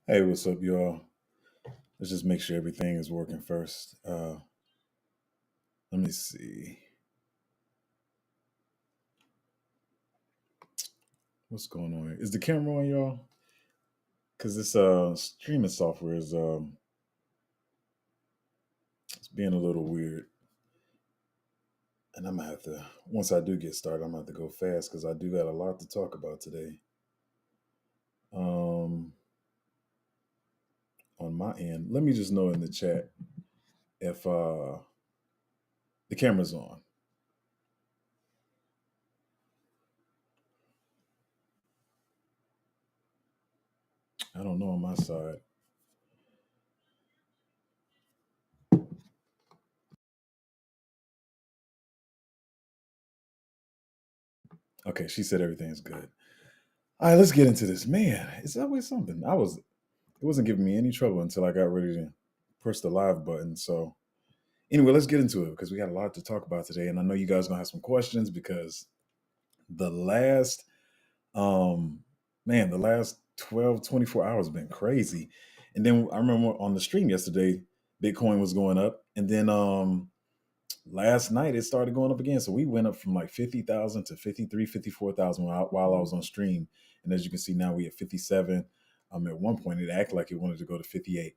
Hey, what's up, y'all? Let's just make sure everything is working first. Let me see what's going on here. Is the camera on, y'all? Because this streaming software is it's being a little weird, and I'm gonna have to once I do get started, I'm gonna have to go fast because I do got a lot to talk about today. Um, on my end, let me just know in the chat if the camera's on. I don't know on my side. Okay, she said everything's good. All right, let's get into this. Man, it's always something. It wasn't giving me any trouble until I got ready to push the live button. So anyway, let's get into it because we got a lot to talk about today. And I know you guys are gonna have some questions because the last um the last 12, 24 hours have been crazy. And then I remember on the stream yesterday, Bitcoin was going up. And then last night it started going up again. So we went up from like 50,000 to 53, 54,000 while I was on stream. And as you can see now we at 57. At one point it acted like it wanted to go to 58.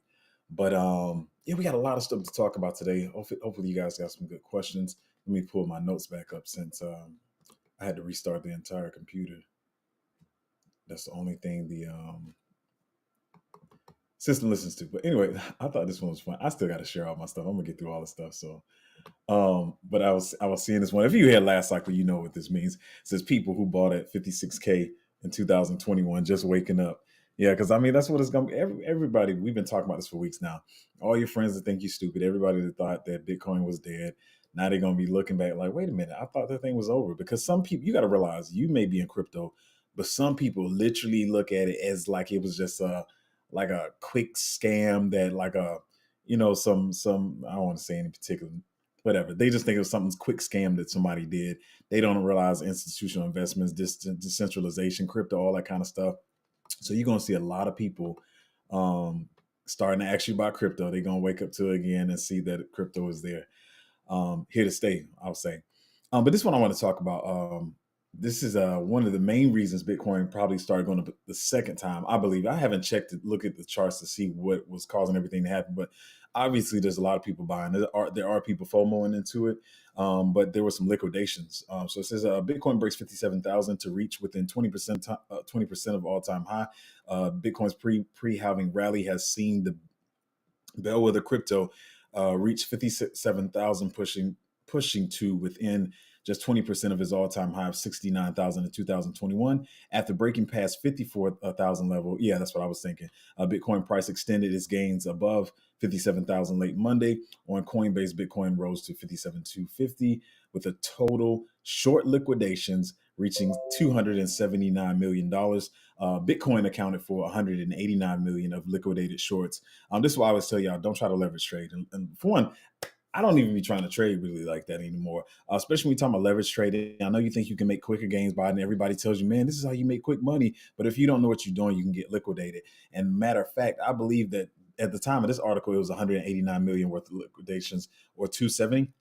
But yeah, we got a lot of stuff to talk about today. Hopefully you guys got some good questions. Let me pull my notes back up since I had to restart the entire computer. That's the only thing the system listens to. But anyway, I thought this one was fun. I still got to share all my stuff. I'm gonna get through all the stuff. So but I was seeing this one. If you had last cycle, you know what this means. It says people who bought at 56K in 2021 just waking up. Yeah, because I mean that's what it's gonna be. Everybody, we've been talking about this for weeks now. All your friends that think you stupid, everybody that thought that Bitcoin was dead, now they're gonna be looking back like, wait a minute, I thought that thing was over. Because some people, you got to realize, you may be in crypto, but some people literally look at it as like it was just a like a quick scam that like a some I don't want to say any particular whatever. They just think it was something quick scam that somebody did. They don't realize institutional investments, decentralization, crypto, all that kind of stuff. So you're gonna see a lot of people um, starting to actually buy crypto. They're gonna wake up to it again and see that crypto is there, here to stay, I'll say. But this one I want to talk about. This is one of the main reasons Bitcoin probably started going up the second time. I believe I haven't checked to look at the charts to see what was causing everything to happen, but obviously there's a lot of people buying. There are people FOMOing into it, but there were some liquidations. So it says Bitcoin breaks 57,000 to reach within 20% of all time high. Bitcoin's pre halving rally has seen the bellwether crypto reached 57,000, pushing to within just 20% of his all-time high of 69,000 in 2021. After breaking past 54,000 level, yeah, that's what I was thinking. Bitcoin price extended its gains above 57,000 late Monday. On Coinbase, Bitcoin rose to 57,250 with a total short liquidations reaching $279 million. Bitcoin accounted for 189 million of liquidated shorts. This is why I always tell y'all, don't try to leverage trade. And for one, I don't even be trying to trade really like that anymore. Especially when we talk about leverage trading. I know you think you can make quicker gains by it, and everybody tells you, man, this is how you make quick money. But if you don't know what you're doing, you can get liquidated. And matter of fact, I believe that at the time of this article, it was 189 million worth of liquidations or 270.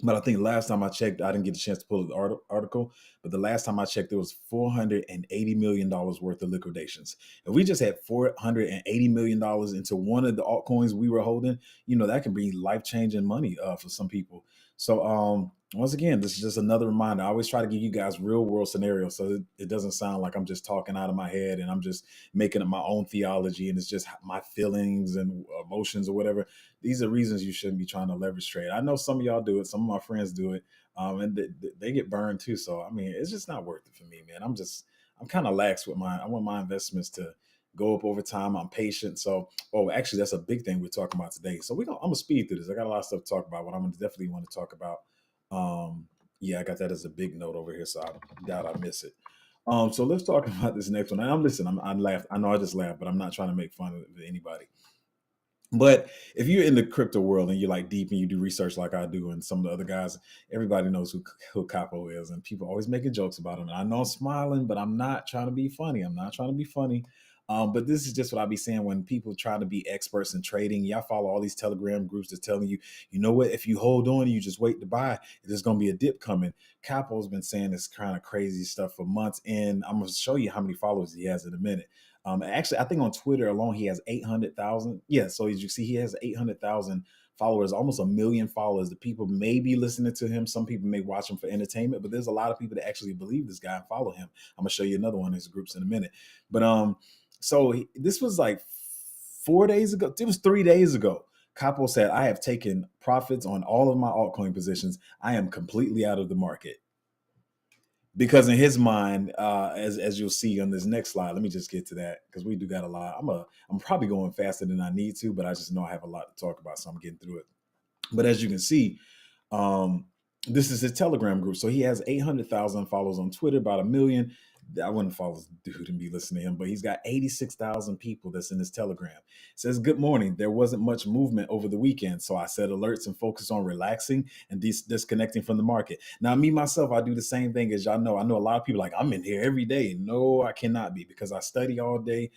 But I think last time I checked, I didn't get a chance to pull the article. But the last time I checked, there was $480 million worth of liquidations. If we just had $480 million into one of the altcoins we were holding, that can be life changing money for some people. So once again, this is just another reminder. I always try to give you guys real world scenarios so it doesn't sound like I'm just talking out of my head and I'm just making up my own theology and it's just my feelings and emotions or whatever. These are reasons you shouldn't be trying to leverage trade. I know some of y'all do it. Some of my friends do it, and they get burned too. So I mean, it's just not worth it for me, man. I'm kind of lax with I want my investments to go up over time. I'm patient. So, actually, that's a big thing we're talking about today. So I'm gonna speed through this. I got a lot of stuff to talk about. What I'm gonna definitely want to talk about. Yeah, I got that as a big note over here, so I doubt I miss it. So let's talk about this next one. And I'm listening. I laughed. I know I just laughed, but I'm not trying to make fun of anybody. But if you're in the crypto world and you're like deep and you do research like I do, and some of the other guys, everybody knows who Capo is, and people always making jokes about him. And I know I'm smiling, but I'm not trying to be funny. I'm not trying to be funny. But this is just what I be saying when people try to be experts in trading. Y'all follow all these Telegram groups that's telling you, you know what, if you hold on, you just wait to buy, there's going to be a dip coming. Capo's been saying this kind of crazy stuff for months, and I'm going to show you how many followers he has in a minute. Actually, I think on Twitter alone, he has 800,000. Yeah, so as you see, he has 800,000 followers, almost 1 million followers. The people may be listening to him. Some people may watch him for entertainment, but there's a lot of people that actually believe this guy and follow him. I'm gonna show you another one of his groups in a minute. But this was like 4 days ago. It was 3 days ago. Capo said, I have taken profits on all of my altcoin positions. I am completely out of the market. Because in his mind, as you'll see on this next slide, let me just get to that because we do got a lot. I'm probably going faster than I need to, but I just know I have a lot to talk about, so I'm getting through it. But as you can see, this is his Telegram group. So he has 800,000 followers on Twitter, about 1 million. I wouldn't follow this dude and be listening to him, but he's got 86,000 people that's in his Telegram. It says, good morning. There wasn't much movement over the weekend, so I set alerts and focus on relaxing and disconnecting from the market. Now, me, myself, I do the same thing as y'all know. I know a lot of people like, I'm in here every day. No, I cannot be because I study all day.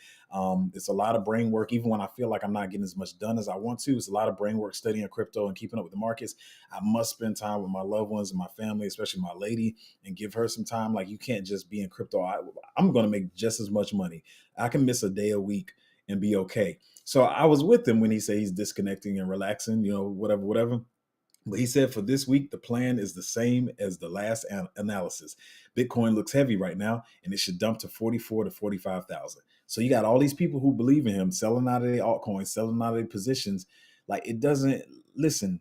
It's a lot of brain work. Even when I feel like I'm not getting as much done as I want to, it's a lot of brain work studying crypto and keeping up with the markets. I must spend time with my loved ones and my family, especially my lady, and give her some time. Like, you can't just be in crypto. I'm going to make just as much money. I can miss a day a week and be okay. So I was with him when he said he's disconnecting and relaxing, whatever. But he said for this week, the plan is the same as the last analysis. Bitcoin looks heavy right now, and it should dump to 44 to 45,000. So you got all these people who believe in him selling out of their altcoins, selling out of their positions. Like, it doesn't, listen,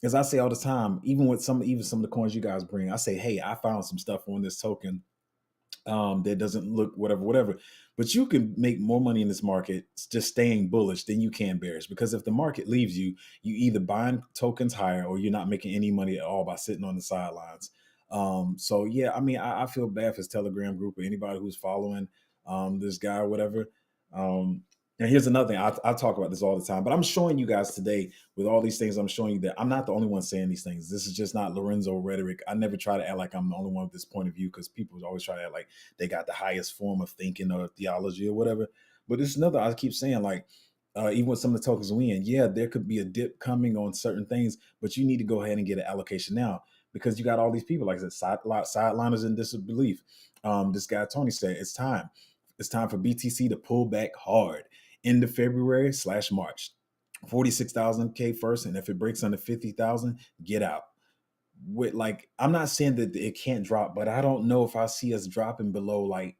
as I say all the time, even some of the coins you guys bring, I say, hey, I found some stuff on this token that doesn't look whatever. But you can make more money in this market just staying bullish than you can bearish. Because if the market leaves you, you either buying tokens higher or you're not making any money at all by sitting on the sidelines. So yeah, I mean, I feel bad for his Telegram group or anybody who's following this guy or whatever. And here's another thing. I talk about this all the time, but I'm showing you guys today with all these things. I'm showing you that I'm not the only one saying these things. This is just not Lorenzo rhetoric. I never try to act like I'm the only one with this point of view because people always try to act like they got the highest form of thinking or theology or whatever. But it's another, I keep saying, like, even with some of the tokens we in, yeah, there could be a dip coming on certain things, but you need to go ahead and get an allocation now because you got all these people, like I said, sideliners in disbelief. This guy, Tony, said, it's time. It's time for BTC to pull back hard. End of February/March. 46,000 K first, and if it breaks under 50,000, get out. With, like, I'm not saying that it can't drop, but I don't know if I see us dropping below, like,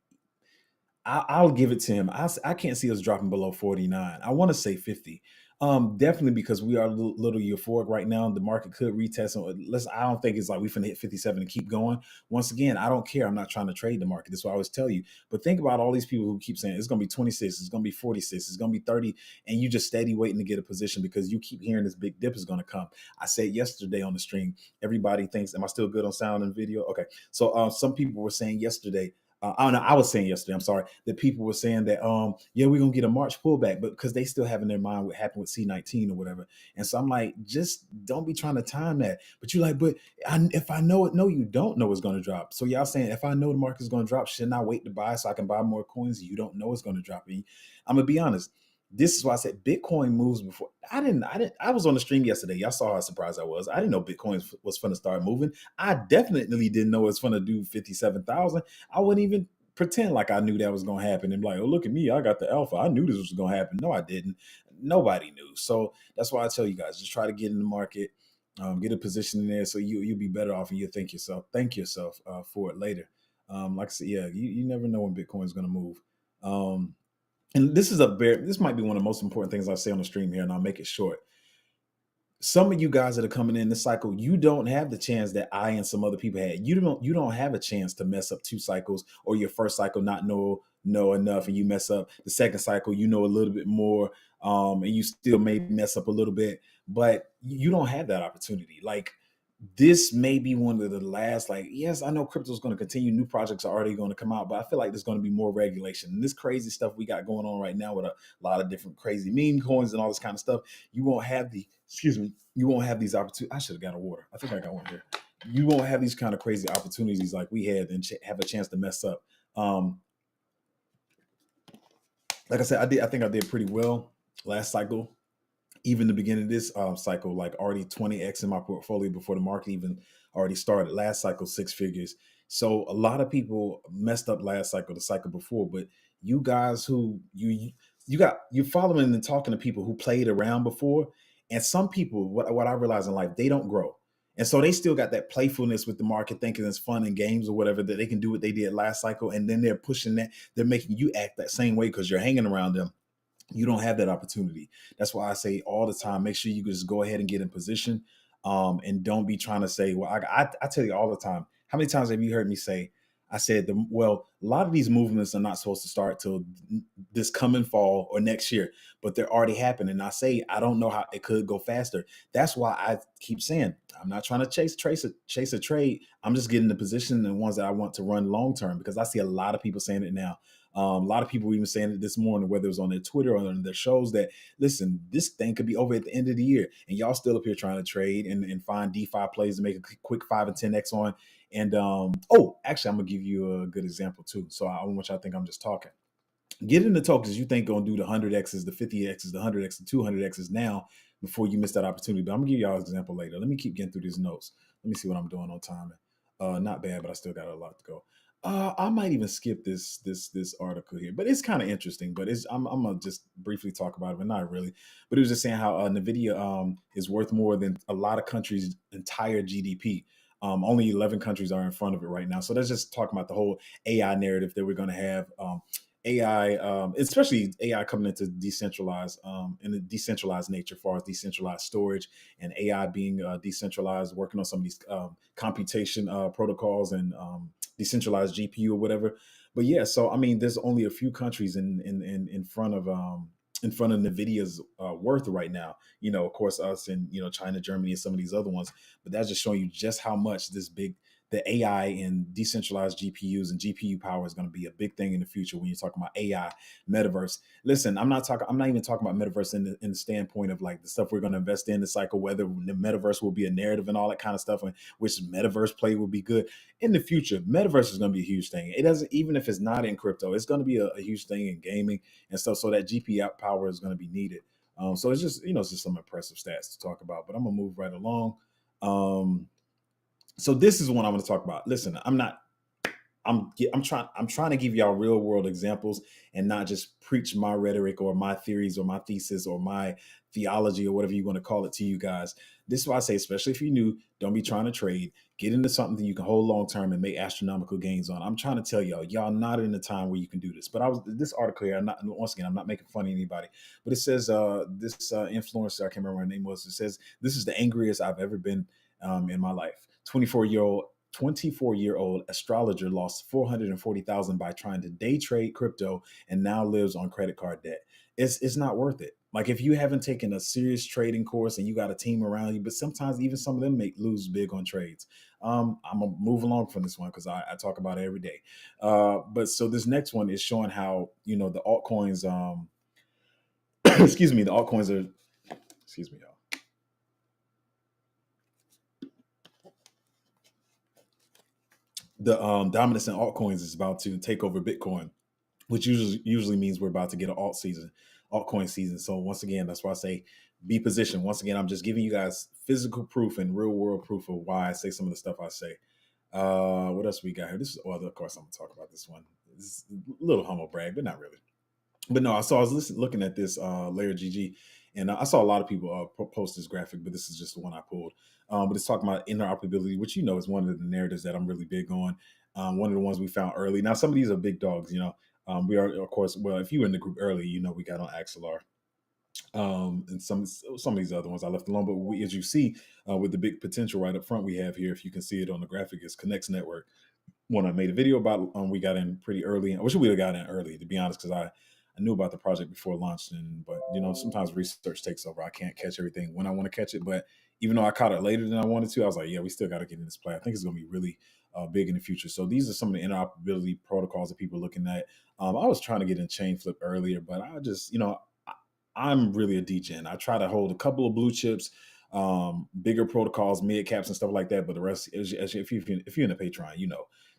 I'll give it to him. I can't see us dropping below 49. I want to say 50. Definitely because we are a little euphoric right now. The market could retest. I don't think it's like we finna hit 57 and keep going. Once again, I don't care. I'm not trying to trade the market. That's what I always tell you. But think about all these people who keep saying it's going to be 26, it's going to be 46, it's going to be 30, and you just steady waiting to get a position because you keep hearing this big dip is going to come. I said yesterday on the stream, everybody thinks, am I still good on sound and video? Okay. So some people were saying yesterday, I was saying yesterday, I'm sorry, that people were saying that, yeah, we're going to get a March pullback, but because they still have in their mind what happened with C19 or whatever. And so I'm like, just don't be trying to time that. But you're like, but if I know it, no, you don't know it's going to drop. So y'all saying, if I know the market is going to drop, shouldn't I wait to buy so I can buy more coins? You don't know it's going to drop. I'm going to be honest. This is why I said Bitcoin moves before. I was on the stream yesterday. Y'all saw how surprised I was. I didn't know Bitcoin was going to start moving. I definitely didn't know it's going to do 57,000. I wouldn't even pretend like I knew that was going to happen and be like, oh, look at me. I got the alpha. I knew this was going to happen. No, I didn't. Nobody knew. So that's why I tell you guys, just try to get in the market, get a position in there so you'll be better off and you'll thank yourself for it later. Like I said, yeah, you never know when Bitcoin is going to move. And this might be one of the most important things I say on the stream here, and I'll make it short. Some of you guys that are coming in this cycle, you don't have the chance that I and some other people had. You don't have a chance to mess up 2 cycles or your first cycle not know enough and you mess up the second cycle, you know a little bit more, and you still may mess up a little bit, but you don't have that opportunity. Like, this may be one of the last, like, yes, I know crypto is going to continue. New projects are already going to come out, but I feel like there's going to be more regulation. And this crazy stuff we got going on right now with a lot of different crazy meme coins and all this kind of stuff, you won't have these opportunities. I should have got a water. I think I got one here. You won't have these kind of crazy opportunities like we had and have a chance to mess up. like I said, I think I did pretty well last cycle. Even the beginning of this cycle, like already 20x in my portfolio before the market even already started. Last cycle, six figures. So a lot of people messed up last cycle, the cycle before. But you guys who you're following and talking to people who played around before, and some people, what I realize in life, they don't grow. And so they still got that playfulness with the market, thinking it's fun and games or whatever, that they can do what they did last cycle. And then they're pushing that, they're making you act that same way because you're hanging around them. You don't have that opportunity. That's why I say all the time, make sure you just go ahead and get in position, and don't be trying to say, well, I tell you all the time, how many times have you heard me say, I said, well, a lot of these movements are not supposed to start till this coming fall or next year, but they're already happening. And I say, I don't know how it could go faster. That's why I keep saying, I'm not trying to chase a trade. I'm just getting the position and ones that I want to run long term, because I see a lot of people saying it now. A lot of people even saying it this morning, whether it was on their Twitter or on their shows, that listen, this thing could be over at the end of the year, and y'all still up here trying to trade and find DeFi plays to make a quick 5 and 10x on. And oh, actually, I'm gonna give you a good example too. So I want y'all to think I'm just talking. Get into tokens you think gonna do the 100x's, the 50x's, the 100x, the 200x's now before you miss that opportunity. But I'm gonna give y'all an example later. Let me keep getting through these notes. Let me see what I'm doing on timing. Not bad, but I still got a lot to go. I might even skip this article here, but it's kind of interesting. But I'm gonna just briefly talk about it, but not really. But it was just saying how Nvidia is worth more than a lot of countries' entire GDP. Only 11 countries are in front of it right now. So that's just talking about the whole AI narrative that we're going to have. AI, especially AI coming into decentralized, in the decentralized nature, as far as decentralized storage, and AI being decentralized, working on some of these computation protocols and decentralized GPU or whatever. But yeah, so I mean, there's only a few countries in front of Nvidia's worth right now. You know, of course, us and China, Germany, and some of these other ones. But that's just showing you just how much the AI and decentralized GPUs and GPU power is going to be a big thing in the future when you're talking about AI, metaverse. Listen, I'm not even talking about metaverse in the standpoint of like the stuff we're going to invest in the cycle, whether the metaverse will be a narrative and all that kind of stuff, and which metaverse play will be good in the future. Metaverse is going to be a huge thing. It doesn't, even if it's not in crypto, it's going to be a huge thing in gaming and stuff. So that GPU power is going to be needed. So it's just it's just some impressive stats to talk about. But I'm gonna move right along. So this is what I'm going to talk about. Listen, I'm trying to give y'all real world examples and not just preach my rhetoric or my theories or my thesis or my theology or whatever you want to call it to you guys. This is why I say, especially if you're new, don't be trying to trade. Get into something that you can hold long term and make astronomical gains on. I'm trying to tell y'all not in the time where you can do this. But this article here. Once again, I'm not making fun of anybody, but it says this influencer, I can't remember what her name was. It says this is the angriest I've ever been in my life. 24-year-old astrologer lost 440,000 by trying to day trade crypto and now lives on credit card debt. It's not worth it. Like if you haven't taken a serious trading course and you got a team around you, but sometimes even some of them lose big on trades. I'm gonna move along from this one because I talk about it every day. But so this next one is showing how the altcoins. Excuse me, the altcoins are. Excuse me, y'all. The dominance in altcoins is about to take over Bitcoin, which usually means we're about to get an altcoin season. So once again, that's why I say be positioned. Once again, I'm just giving you guys physical proof and real world proof of why I say some of the stuff I say. What else we got here? This is, well, of course, I'm gonna talk about this one. This is a little humble brag, but not really. But no, I was looking at this layer GG, and I saw a lot of people post this graphic, but this is just the one I pulled. But it's talking about interoperability, which is one of the narratives that I'm really big on. One of the ones we found early. Now, some of these are big dogs. We are, of course, well, if you were in the group early, we got on Axelar. And some of these other ones I left alone. But as you see, with the big potential right up front we have here, if you can see it on the graphic, is Connects Network. One I made a video about. We got in pretty early. I wish we would have got in early, to be honest, because I knew about the project before launch, but sometimes research takes over. I can't catch everything when I want to catch it, but even though I caught it later than I wanted to, I was like, yeah, we still got to get in this play. I think it's going to be really big in the future. So these are some of the interoperability protocols that people are looking at. I was trying to get in chain flip earlier, but I just, I'm really a degen. I try to hold a couple of blue chips, bigger protocols, mid caps, and stuff like that. But the rest, if you're in the Patreon,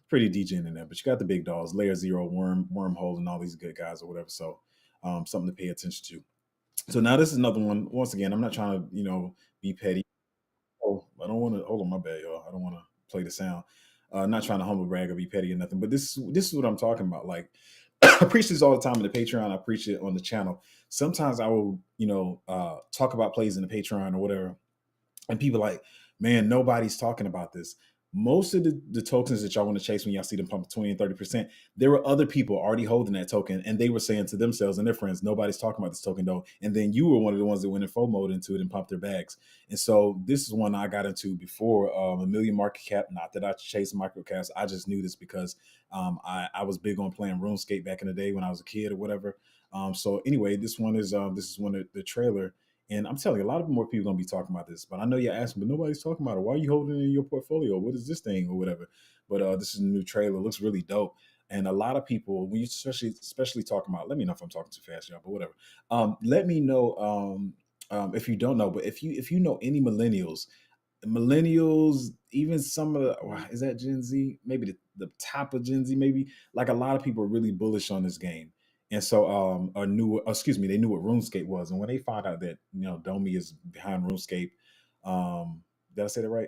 pretty degen in there. But you got the big dogs, Layer Zero, Wormhole, and all these good guys or whatever. So something to pay attention to. So now this is another one. Once again, I'm not trying to be petty. Oh, I don't want to. Hold on, my bad, y'all. I don't want to play the sound. Not trying to humble brag or be petty or nothing, but this is what I'm talking about. Like I preach this all the time in the Patreon. I preach it on the channel. Sometimes I will, talk about plays in the Patreon or whatever, and people like, man, nobody's talking about this. Most of the tokens that y'all want to chase when y'all see them pump 20 and 30%, there were other people already holding that token, and they were saying to themselves and their friends, nobody's talking about this token though. And then you were one of the ones that went in FOMO mode into it and pumped their bags. And so this is one I got into before, a million market cap. Not that I chase microcaps. I just knew this because I was big on playing RuneScape back in the day when I was a kid or whatever. So anyway, this is one of the trailer. And I'm telling you, a lot of more people gonna be talking about this. But I know you're asking, but nobody's talking about it. Why are you holding it in your portfolio? What is this thing or whatever? But this is a new trailer. It looks really dope. And a lot of people, when you especially talking about, let me know if I'm talking too fast, y'all, but whatever. Let me know if you don't know, but if you know any millennials, even some of the, is that Gen Z? Maybe the top of Gen Z, maybe. Like a lot of people are really bullish on this game. And so they knew what RuneScape was. And when they found out that, Domi is behind RuneScape, did I say that right?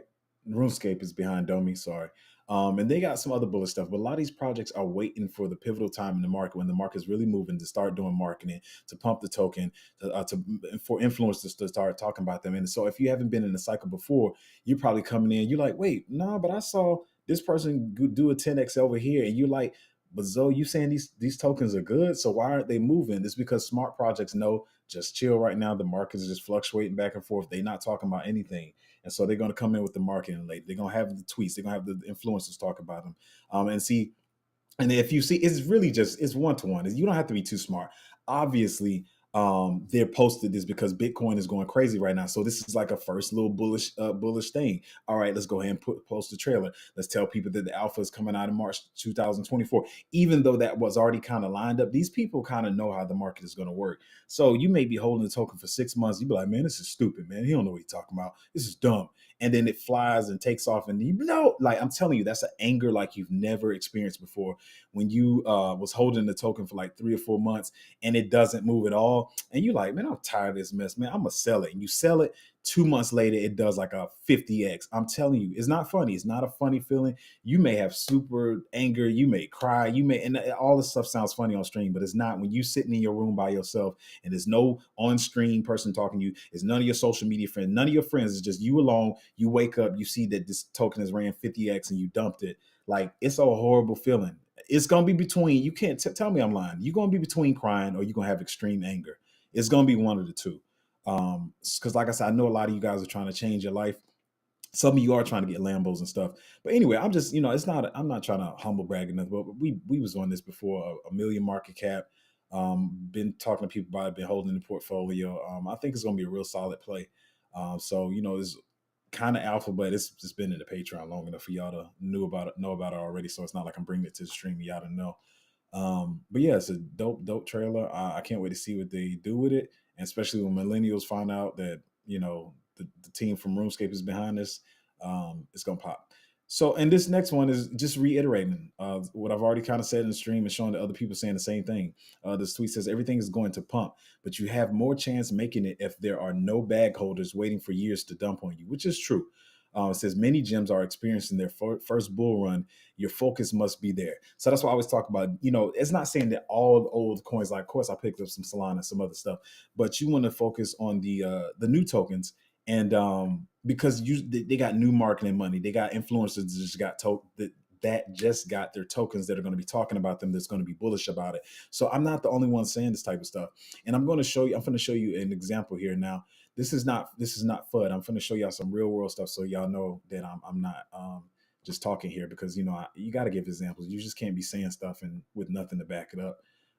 RuneScape is behind Domi, sorry. And they got some other bullish stuff, but a lot of these projects are waiting for the pivotal time in the market when the market's really moving to start doing marketing, to pump the token, for influencers to start talking about them. And so if you haven't been in the cycle before, you're probably coming in, you're like, wait, no, but I saw this person do a 10x over here, and you're like, but Zoe, you saying these tokens are good, so why aren't they moving? It's because smart projects know, just chill right now. The market is just fluctuating back and forth. They're not talking about anything, and so they're going to come in with the marketing later. They're going to have the tweets. They're going to have the influencers talk about them, and see. And if you see, it's really just it's one to one. You don't have to be too smart. Obviously, they're posted this because Bitcoin is going crazy right now. So this is like a first little bullish thing. All right, let's go ahead and post the trailer. Let's tell people that the alpha is coming out in March 2024. Even though that was already kind of lined up, these people kind of know how the market is going to work. So you may be holding the token for 6 months. You be like, man, this is stupid, man. He don't know what he's talking about. This is dumb. And then it flies and takes off, and like I'm telling you, that's an anger like you've never experienced before. When you was holding the token for like 3 or 4 months and it doesn't move at all, and you're like, man, I'm tired of this mess, man. I'm gonna sell it. And you sell it. 2 months later, it does like a 50x. I'm telling you, it's not funny. It's not a funny feeling. You may have super anger. You may cry. And all this stuff sounds funny on stream, but it's not. When you sitting in your room by yourself and there's no on-screen person talking to you, it's none of your social media friends, none of your friends. It's just you alone. You wake up, you see that this token has ran 50x and you dumped it. Like, it's a horrible feeling. It's gonna be between. You can't tell me I'm lying. You're gonna be between crying or you're gonna have extreme anger. It's gonna be one of the two. Because like I said, I know a lot of you guys are trying to change your life. Some of you are trying to get Lambos and stuff. But anyway, I'm just, it's not, I'm not trying to humble brag or nothing, but we was on this before, a million market cap. Been talking to people about it, been holding the portfolio. I think it's gonna be a real solid play. So it's kind of alpha, but it's just been in the Patreon long enough for y'all to know about it already. So it's not like I'm bringing it to the stream. Y'all to know. But yeah, it's a dope trailer. I can't wait to see what they do with it, and especially when millennials find out that the team from RuneScape is behind this. It's gonna pop. So, and this next one is just reiterating what I've already kind of said in the stream and showing that other people saying the same thing. This tweet says everything is going to pump, but you have more chance making it if there are no bag holders waiting for years to dump on you, which is true. It says many gyms are experiencing their first bull run. Your focus must be there. So that's why I always talk about, it's not saying that all old coins, like, of course, I picked up some Solana and some other stuff, but you want to focus on the new tokens. And because they got new marketing money, they got influencers that just got that just got their tokens that are going to be talking about them, that's going to be bullish about it. So I'm not the only one saying this type of stuff. And I'm going to show you an example here now. This is not FUD. I'm going to show y'all some real world stuff so y'all know that I'm not just talking here, because you got to give examples. You just can't be saying stuff and with nothing to back it up.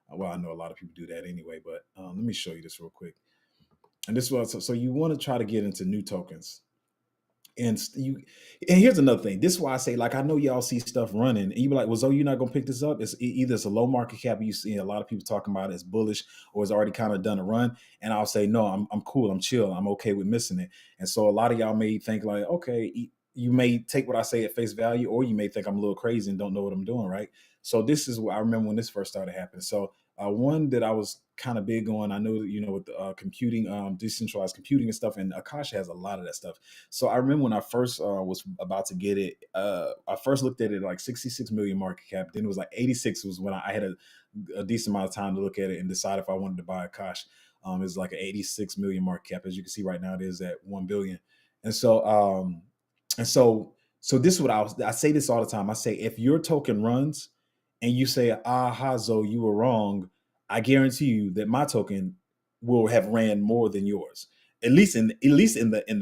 Well, I know a lot of people do that anyway, but let me show you this real quick. And this was so you want to try to get into new tokens. And here's another thing. This is why I say, like, I know y'all see stuff running, and you be like, well, Zoe, you're not gonna pick this up. It's either it's a low market cap, you see a lot of people talking about it, it's bullish, or it's already kind of done a run. And I'll say, no, I'm cool, I'm chill, I'm okay with missing it. And so a lot of y'all may think like, okay, you may take what I say at face value, or you may think I'm a little crazy and don't know what I'm doing, right? So this is what I remember when this first started happening. So One that I was kind of big on. I know that with computing, decentralized computing and stuff, and Akash has a lot of that stuff. So I remember when I first was about to get it. I first looked at it like 66 million market cap. Then it was like 86 was when I had a decent amount of time to look at it and decide if I wanted to buy Akash. It's like an 86 million market cap. As you can see right now, it is at 1 billion. And so, so this is what I say this all the time. I say, if your token runs and you say, aha, Zoe, you were wrong, I guarantee you that my token will have ran more than yours. At least in the at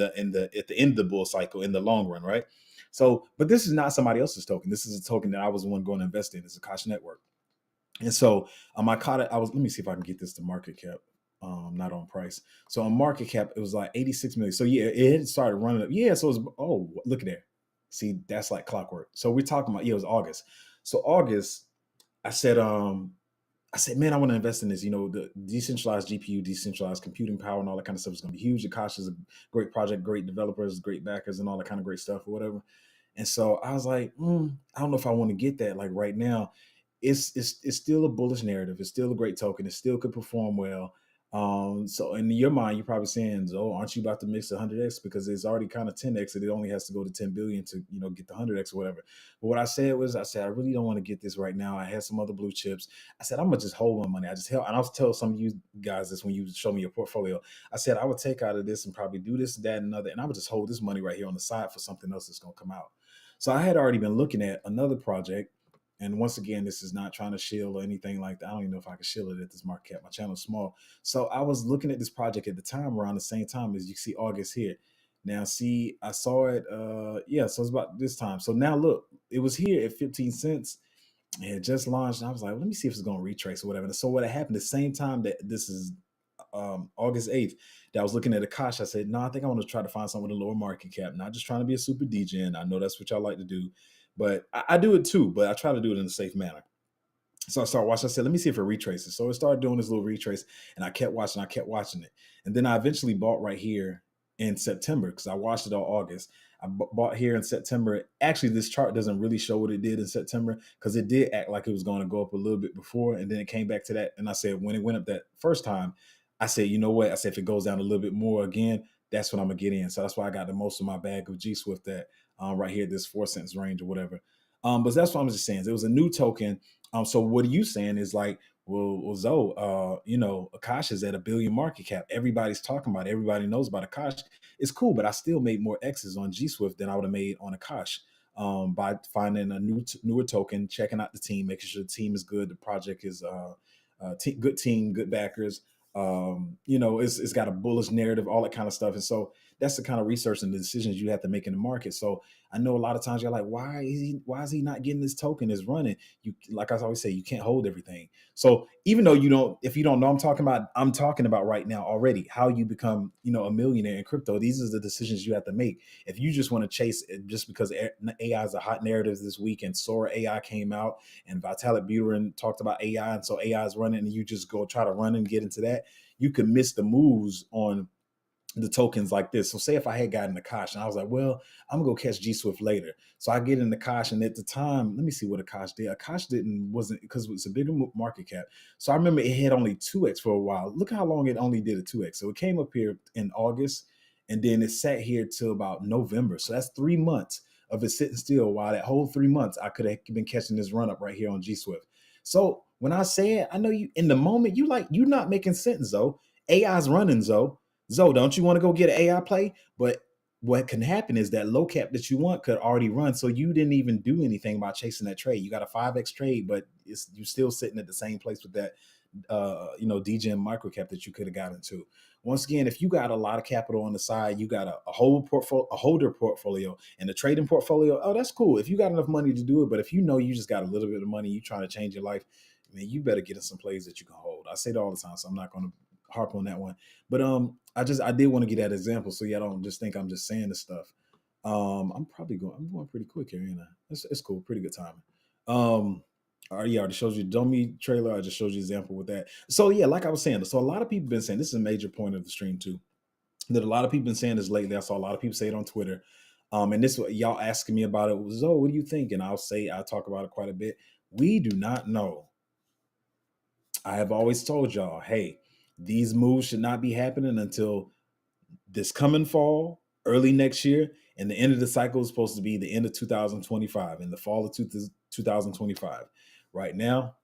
the end of the bull cycle, in the long run, right? So, but this is not somebody else's token. This is a token that I was the one going to invest in. It's a Akash network. And so I caught it. Let me see if I can get this to market cap. Not on price. So on market cap, it was like 86 million. So yeah, it had started running up. Yeah, so it was, oh, look at there. See, that's like clockwork. So we're talking about, yeah, it was August. So August, I said, man, I want to invest in this. The decentralized GPU, decentralized computing power, and all that kind of stuff is going to be huge. Akash is a great project, great developers, great backers, and all that kind of great stuff or whatever. And so I was like, I don't know if I want to get that like right now. It's still a bullish narrative. It's still a great token. It still could perform well. So in your mind, you're probably saying, "Oh, aren't you about to mix 100x because it's already kind of 10x and it only has to go to 10 billion to get the 100x or whatever." But what I said was, I really don't want to get this right now. I had some other blue chips. I said I'm gonna just hold my money. I just held, and I'll tell some of you guys this when you show me your portfolio. I said I would take out of this and probably do this, that, and another, and I would just hold this money right here on the side for something else that's gonna come out. So I had already been looking at another project. And once again, this is not trying to shield or anything like that. I don't even know if I can shield it at this market cap. My channel is small. So I was looking at this project at the time around the same time as you see August here. Now, see, I saw it. Yeah, so it's about this time. So now look, it was here at 15 cents. It just launched. And I was like, let me see if it's going to retrace or whatever. And so what happened the same time that this is August 8th, that I was looking at Akash, I said, no, I think I want to try to find something with a lower market cap. Not just trying to be a super degen. I know that's what y'all like to do, but I do it too, but I try to do it in a safe manner. So I started watching. I said, let me see if it retraces. So it started doing this little retrace, and I kept watching it. And then I eventually bought right here in September because I watched it all August. I bought here in September. Actually, this chart doesn't really show what it did in September because it did act like it was going to go up a little bit before, and then it came back to that. And I said, when it went up that first time, I said, you know what? I said, if it goes down a little bit more again, that's when I'm gonna get in. So that's why I got the most of my bag of G Swift at right here, this 4 cents range or whatever. But that's what I'm just saying. It was a new token. So what are you saying is like, well, Zoe, Akash is at a billion market cap. Everybody's talking about it. Everybody knows about Akash. It's cool, but I still made more X's on G Swift than I would have made on Akash by finding a newer token, checking out the team, making sure the team is good, the project is good team, good backers. It's got a bullish narrative, all that kind of stuff. And so that's the kind of research and the decisions you have to make in the market. So I know a lot of times you're like, why is he not getting this token? Is running? You, like I always say, you can't hold everything. So even though if you don't know, I'm talking about right now already how you become, a millionaire in crypto. These are the decisions you have to make. If you just want to chase it just because AI is a hot narrative this week and Sora AI came out and Vitalik Buterin talked about AI, and so AI is running, and you just go try to run and get into that, you could miss the moves on the tokens like this. So say if I had gotten Akash and I was like, well, I'm gonna go catch G Swift later. So I get in Akash, and at the time, let me see what Akash did. Akash wasn't because it was a bigger market cap. So I remember it had only 2x for a while. Look how long it only did a 2x. So it came up here in August, and then it sat here till about November. So that's 3 months of it sitting still. While that whole 3 months, I could have been catching this run up right here on G Swift. So when I say it, I know you in the moment you're not making sense, though. AI's running, Zoe, don't you want to go get an AI play? But what can happen is that low cap that you want could already run. So you didn't even do anything about chasing that trade. You got a 5x trade, but you're still sitting at the same place with that, DGen micro cap that you could have gotten to. Once again, if you got a lot of capital on the side, you got a holder portfolio and a trading portfolio. Oh, that's cool. If you got enough money to do it, but if you just got a little bit of money, you trying to change your life, man, you better get in some plays that you can hold. I say it all the time, so I'm not going to harp on that one. But I did want to get that example, so y'all don't just think I'm just saying this stuff. I'm going pretty quick here, it's cool, pretty good timing. I already showed you Domi trailer. I just showed you an example with that. So yeah, like I was saying, so a lot of people been saying this is a major point of the stream too. That a lot of people been saying this lately. I saw a lot of people say it on Twitter. And this y'all asking me about it. Zoe, what do you think? And I'll talk about it quite a bit. We do not know I have always told y'all, hey, these moves should not be happening until this coming fall, early next year, and the end of the cycle is supposed to be the end of 2025, in the fall of 2025. Right now,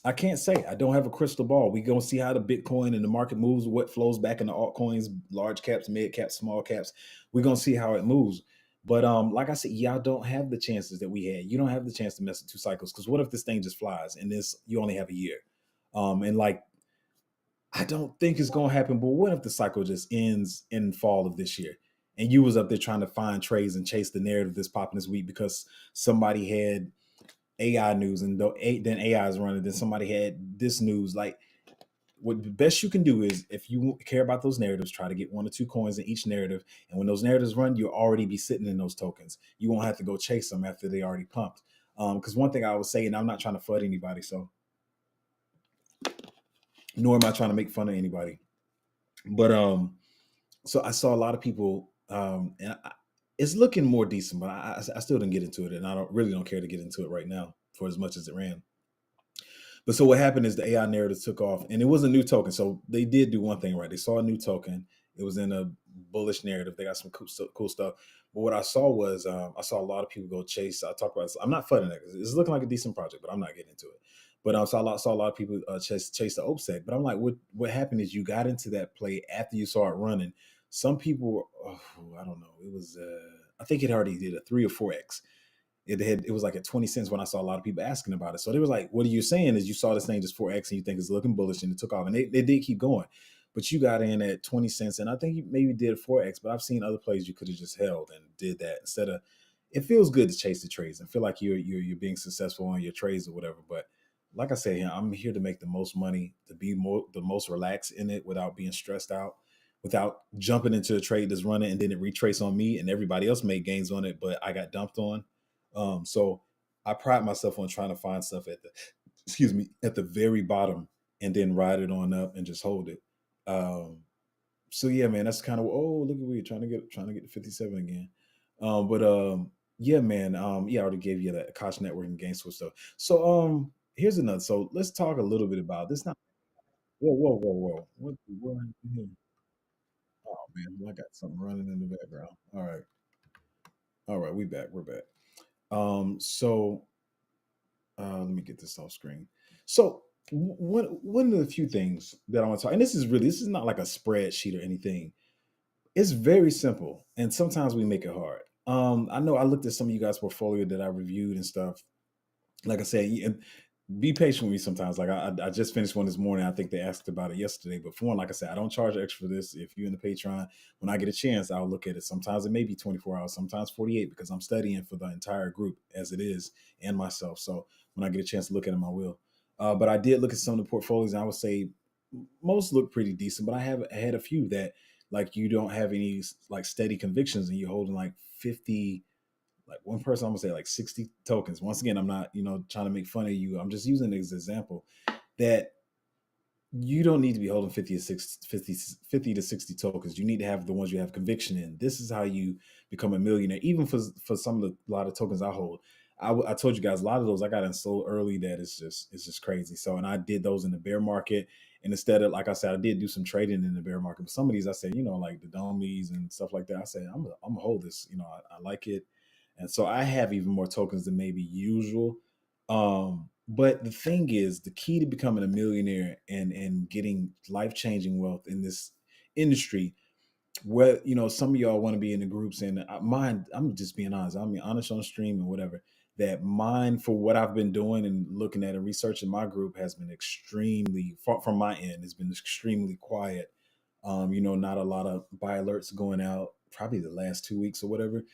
I can't say. I don't have a crystal ball. We're going to see how the Bitcoin and the market moves, what flows back into altcoins, large caps, mid caps, small caps. We're going to see how it moves. But like I said, y'all don't have the chances that we had. You don't have the chance to mess with two cycles, because what if this thing just flies and this you only have a year? And like, I don't think it's going to happen. But what if the cycle just ends in fall of this year, and you was up there trying to find trades and chase the narrative that's popping this week because somebody had AI news, and then AI is running, then somebody had this news. Like, what the best you can do is, if you care about those narratives, try to get one or two coins in each narrative. And when those narratives run, you'll already be sitting in those tokens. You won't have to go chase them after they already pumped. Because one thing I would say, and I'm not trying to FUD anybody, so nor am I trying to make fun of anybody. But so I saw a lot of people, it's looking more decent, but I still didn't get into it, and I don't care to get into it right now for as much as it ran. But so what happened is the AI narrative took off, and it was a new token. So they did do one thing right. They saw a new token. It was in a bullish narrative. They got some cool stuff. But what I saw was, I saw a lot of people go chase. I talk about this. I'm not fudding it. It's looking like a decent project, but I'm not getting into it. But I saw a lot of people chase the OPSEC. But I'm like, what happened is, you got into that play after you saw it running. Some people, I don't know. It was, I think it already did a 3 or 4x. It was like at 20 cents when I saw a lot of people asking about it. So they was like, what are you saying is, you saw this thing just 4x and you think it's looking bullish, and it took off, and they did keep going. But you got in at 20 cents, and I think you maybe did 4x, but I've seen other plays you could have just held and did that instead of. It feels good to chase the trades and feel like you're being successful on your trades or whatever. But like I say, I'm here to make the most money, to be the most relaxed in it without being stressed out, without jumping into a trade that's running and then it retrace on me and everybody else made gains on it, but I got dumped on. So I pride myself on trying to find stuff at the very bottom, and then ride it on up and just hold it. So yeah, man, that's kind of, oh, look at we trying to get to 57 again. But yeah, man, yeah, I already gave you that Koch networking game switch stuff. So here's another. So let's talk a little bit about this. Not whoa. What happened here? Oh man, I got something running in the background. All right, we're back. So let me get this off screen. So one of the few things that I want to talk, and this is not like a spreadsheet or anything. It's very simple, and sometimes we make it hard. I know I looked at some of you guys' portfolio that I reviewed and stuff. Like I said, and be patient with me sometimes. Like I just finished one this morning. I think they asked about it yesterday. But for one, like I said, I don't charge extra for this. If you're in the Patreon, when I get a chance, I'll look at it. Sometimes it may be 24 hours, sometimes 48, because I'm studying for the entire group as it is, and myself. So when I get a chance to look at them, I will. But I did look at some of the portfolios, and I would say most look pretty decent. But I had a few that, like, you don't have any like steady convictions, and you're holding like 50, like one person, I'm gonna say like 60 tokens. Once again, I'm not, trying to make fun of you. I'm just using it as an example that you don't need to be holding 50 to 60 tokens. You need to have the ones you have conviction in. This is how you become a millionaire. Even for some of a lot of tokens I hold, I told you guys, a lot of those I got in so early that it's just crazy. So, and I did those in the bear market, and instead of, like I said, I did do some trading in the bear market. But some of these I said, like the domies and stuff like that, I said I'm gonna hold this. I like it, and so I have even more tokens than maybe usual. But the thing is, the key to becoming a millionaire and getting life changing wealth in this industry, where some of y'all want to be in the groups, and mine, I'm just being honest. I'm being honest on stream and whatever. That mine, for what I've been doing and looking at and researching, my group has been extremely, from my end, has been extremely quiet. Not a lot of buy alerts going out, probably the last 2 weeks or whatever.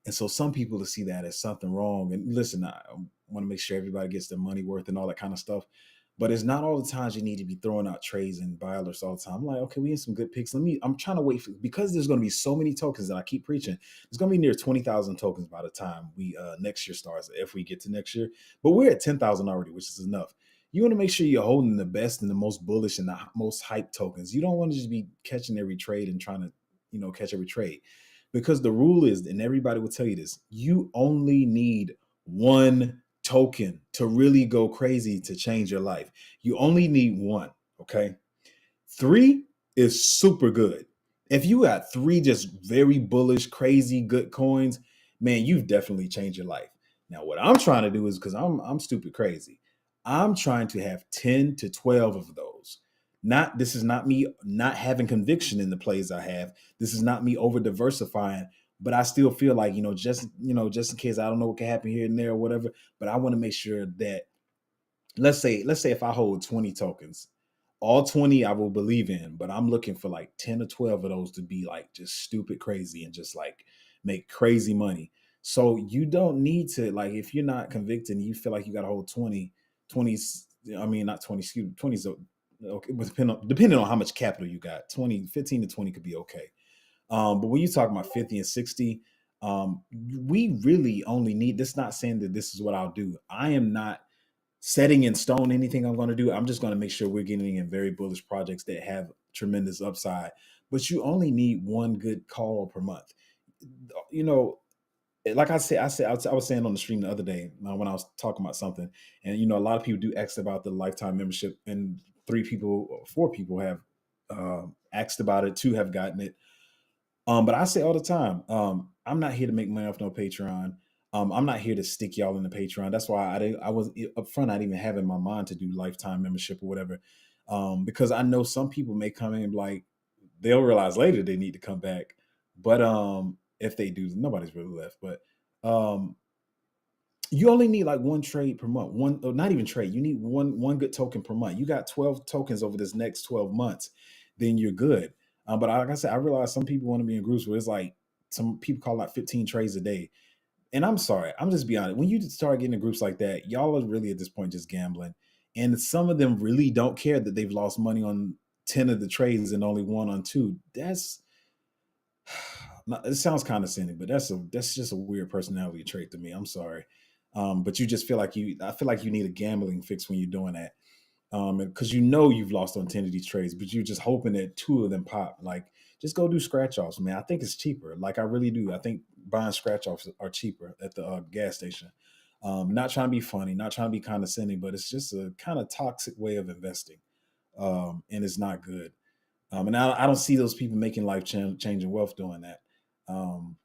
And so some people to see that as something wrong. And listen, I want to make sure everybody gets their money worth and all that kind of stuff. But it's not all the times you need to be throwing out trades and buy alerts all the time. I'm like, okay, we in some good picks. I'm trying to wait because there's going to be so many tokens that I keep preaching. There's going to be near 20,000 tokens by the time we next year starts, if we get to next year. But we're at 10,000 already, which is enough. You want to make sure you're holding the best and the most bullish and the most hype tokens. You don't want to just be catching every trade and trying to, catch every trade. Because the rule is, and everybody will tell you this, you only need one token to really go crazy to change your life. You only need one, okay? Three is super good. If you got three just very bullish, crazy good coins, man, you've definitely changed your life. Now, what I'm trying to do is because I'm stupid crazy. I'm trying to have 10 to 12 of those. Not this is not me not having conviction in the plays I have. This is not me over diversifying, but I still feel like, just in case I don't know what can happen here and there or whatever. But I want to make sure that let's say if I hold 20 tokens, all 20 I will believe in, but I'm looking for like 10 or 12 of those to be like just stupid crazy and just like make crazy money. So you don't need to, like, if you're not convicted and you feel like you got to hold 20, I mean, not 20, excuse me, 20 is okay, but depending on how much capital you got, 20, 15 to 20 could be okay. But when you talk about 50 and 60, we really only need this. Not saying that this is what I'll do. I am not setting in stone anything I'm going to do. I'm just going to make sure we're getting in very bullish projects that have tremendous upside. But you only need one good call per month. You know, like I was saying on the stream the other day when I was talking about something, and a lot of people do ask about the lifetime membership, and 3 people, or 4 people have asked about it. 2 have gotten it. But I say all the time, I'm not here to make money off no Patreon. I'm not here to stick y'all in the Patreon. That's why I was up front. I didn't even have in my mind to do lifetime membership or whatever, because I know some people may come in like they'll realize later they need to come back. But if they do, nobody's really left. But um, you only need like one trade per month. One, or not even trade. You need one good token per month. You got 12 tokens over this next 12 months, then you're good. But like I said, I realize some people want to be in groups where it's like some people call out 15 trades a day. And I'm sorry, I'm just be honest. When you start getting in groups like that, y'all are really at this point just gambling. And some of them really don't care that they've lost money on 10 of the trades and only won on 2. That's it sounds condescending, but that's just a weird personality trait to me. I'm sorry. But you just feel like I feel like you need a gambling fix when you're doing that. Because you've lost on 10 of these trades, but you're just hoping that 2 of them pop. Like, just go do scratch offs, man. I think it's cheaper. Like, I really do. I think buying scratch offs are cheaper at the gas station. Not trying to be funny, not trying to be condescending, but it's just a kind of toxic way of investing, and it's not good. And I don't see those people making life changing wealth doing that. Um,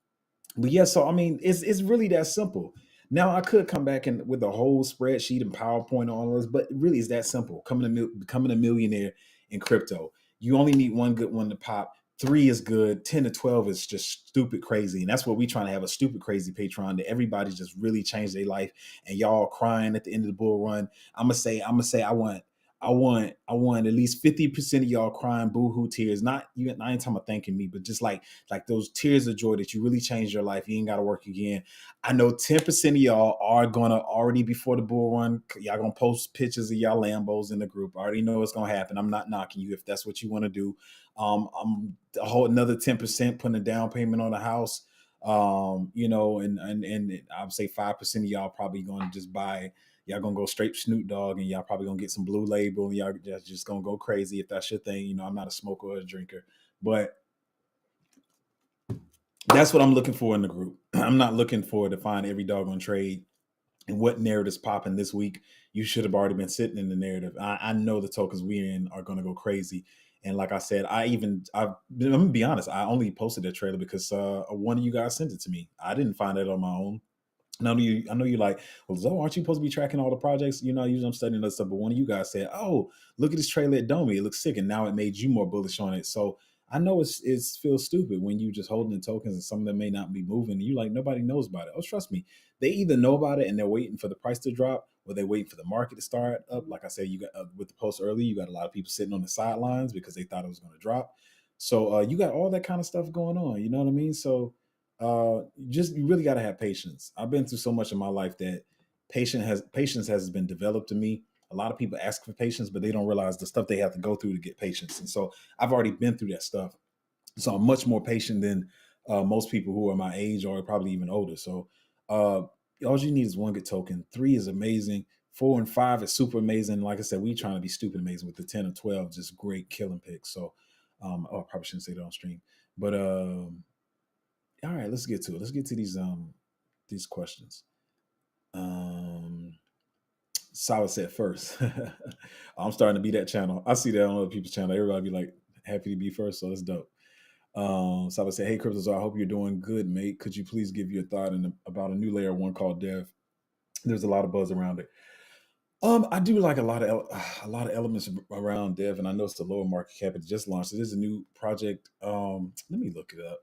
but yeah, so I mean, it's really that simple. Now I could come back and with a whole spreadsheet and PowerPoint on all this, but really it's that simple. Becoming a millionaire in crypto. You only need one good one to pop. 3 is good. 10 to 12 is just stupid crazy. And that's what we trying to have, a stupid crazy Patreon that everybody just really changed their life, and y'all crying at the end of the bull run. I'm gonna say I want at least 50% of y'all crying boohoo tears. Not you, I ain't talking about thanking me, but just like those tears of joy that you really changed your life. You ain't gotta work again. I know 10% of y'all are gonna already, before the bull run, y'all gonna post pictures of y'all Lambos in the group. I already know what's gonna happen. I'm not knocking you if that's what you want to do. I'm a whole another 10% putting a down payment on the house. And I would say 5% of y'all probably gonna just buy. Y'all gonna go straight Snoop Dogg, and y'all probably gonna get some Blue Label, and y'all just gonna go crazy if that's your thing. I'm not a smoker or a drinker, but that's what I'm looking for in the group. I'm not looking for to find every doggone trade and what narrative's popping this week. You should have already been sitting in the narrative. I know the tokens we're in are going to go crazy. And like I said, I'm gonna be honest. I only posted that trailer because one of you guys sent it to me. I didn't find it on my own. I know you're like, well, Zoe, aren't you supposed to be tracking all the projects? Usually I'm studying that stuff, but one of you guys said, oh, look at this trailer at Domi. It looks sick. And now it made you more bullish on it. So I know it feels stupid when you just holding the tokens and some of them may not be moving. And you like, nobody knows about it. Oh, trust me. They either know about it and they're waiting for the price to drop, or they're waiting for the market to start up. Like I said, you got with the post early, you got a lot of people sitting on the sidelines because they thought it was going to drop. So you got all that kind of stuff going on. You know what I mean? So just you really got to have patience. I've been through so much in my life that patience has been developed to me. A lot of people ask for patience, but they don't realize the stuff they have to go through to get patience. And so I've already been through that stuff. So I'm much more patient than most people who are my age or probably even older. So all you need is one good token. 3 is amazing. 4 and 5 is super amazing. Like I said, we trying to be stupid amazing with the 10 and 12, just great killing picks. So I probably shouldn't say that on stream, but all right, let's get to it. Let's get to these questions. Solid said first. I'm starting to be that channel. I see that on other people's channel. Everybody be like happy to be first, so that's dope. Solid said, "Hey, Cryptos, I hope you're doing good, mate. Could you please give your thought about a new layer one called Dev? There's a lot of buzz around it. I do like a lot of elements around Dev, and I know it's the lower market cap. It just launched. It is a new project. Let me look it up.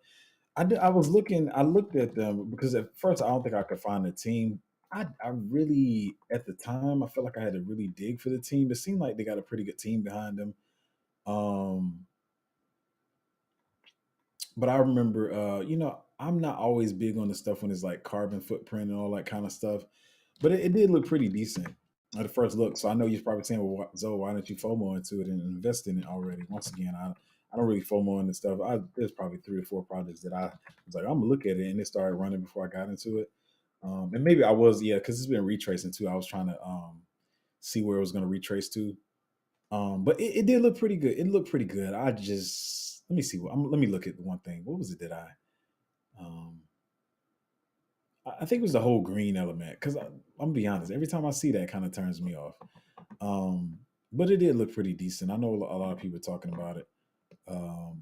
I was looking. I looked at them because at first I don't think I could find a team. I really at the time I felt like I had to really dig for the team. It seemed like they got a pretty good team behind them. Um, but I remember, I'm not always big on the stuff when it's like carbon footprint and all that kind of stuff. But it did look pretty decent at the first look. So I know you're probably saying, "Well, Zoe, why don't you FOMO into it and invest in it already?" Once again, I don't really FOMO into stuff. There's probably 3 or 4 projects that I was like, I'm gonna look at it, and it started running before I got into it. And maybe I was, yeah, because it's been retracing too. I was trying to see where it was going to retrace to. But it did look pretty good. It looked pretty good. I just let me see. Let me look at one thing. What was it that Um, I think it was the whole green element because I'm gonna be honest. Every time I see that, it kind of turns me off. Um, but it did look pretty decent. I know a lot of people talking about it.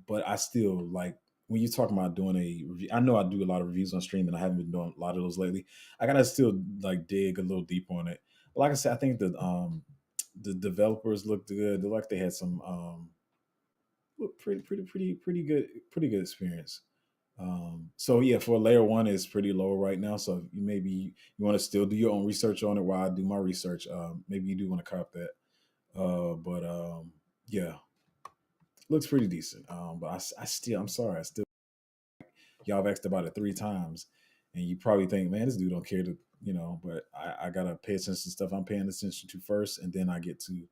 But I still like when you're talking about doing a review. I know I do a lot of reviews on stream, and I haven't been doing a lot of those lately. I gotta still like dig a little deeper on it. But like I said, I think the developers looked good. They like they had some look pretty good experience. So yeah, for layer one, it's pretty low right now. So maybe you want to still do your own research on it while I do my research. Maybe you do want to cop that. But yeah, looks pretty decent. But I'm sorry, I still y'all have asked about it 3 times, and you probably think, man, this dude don't care to, But I gotta pay attention to stuff I'm paying attention to first, and then I get to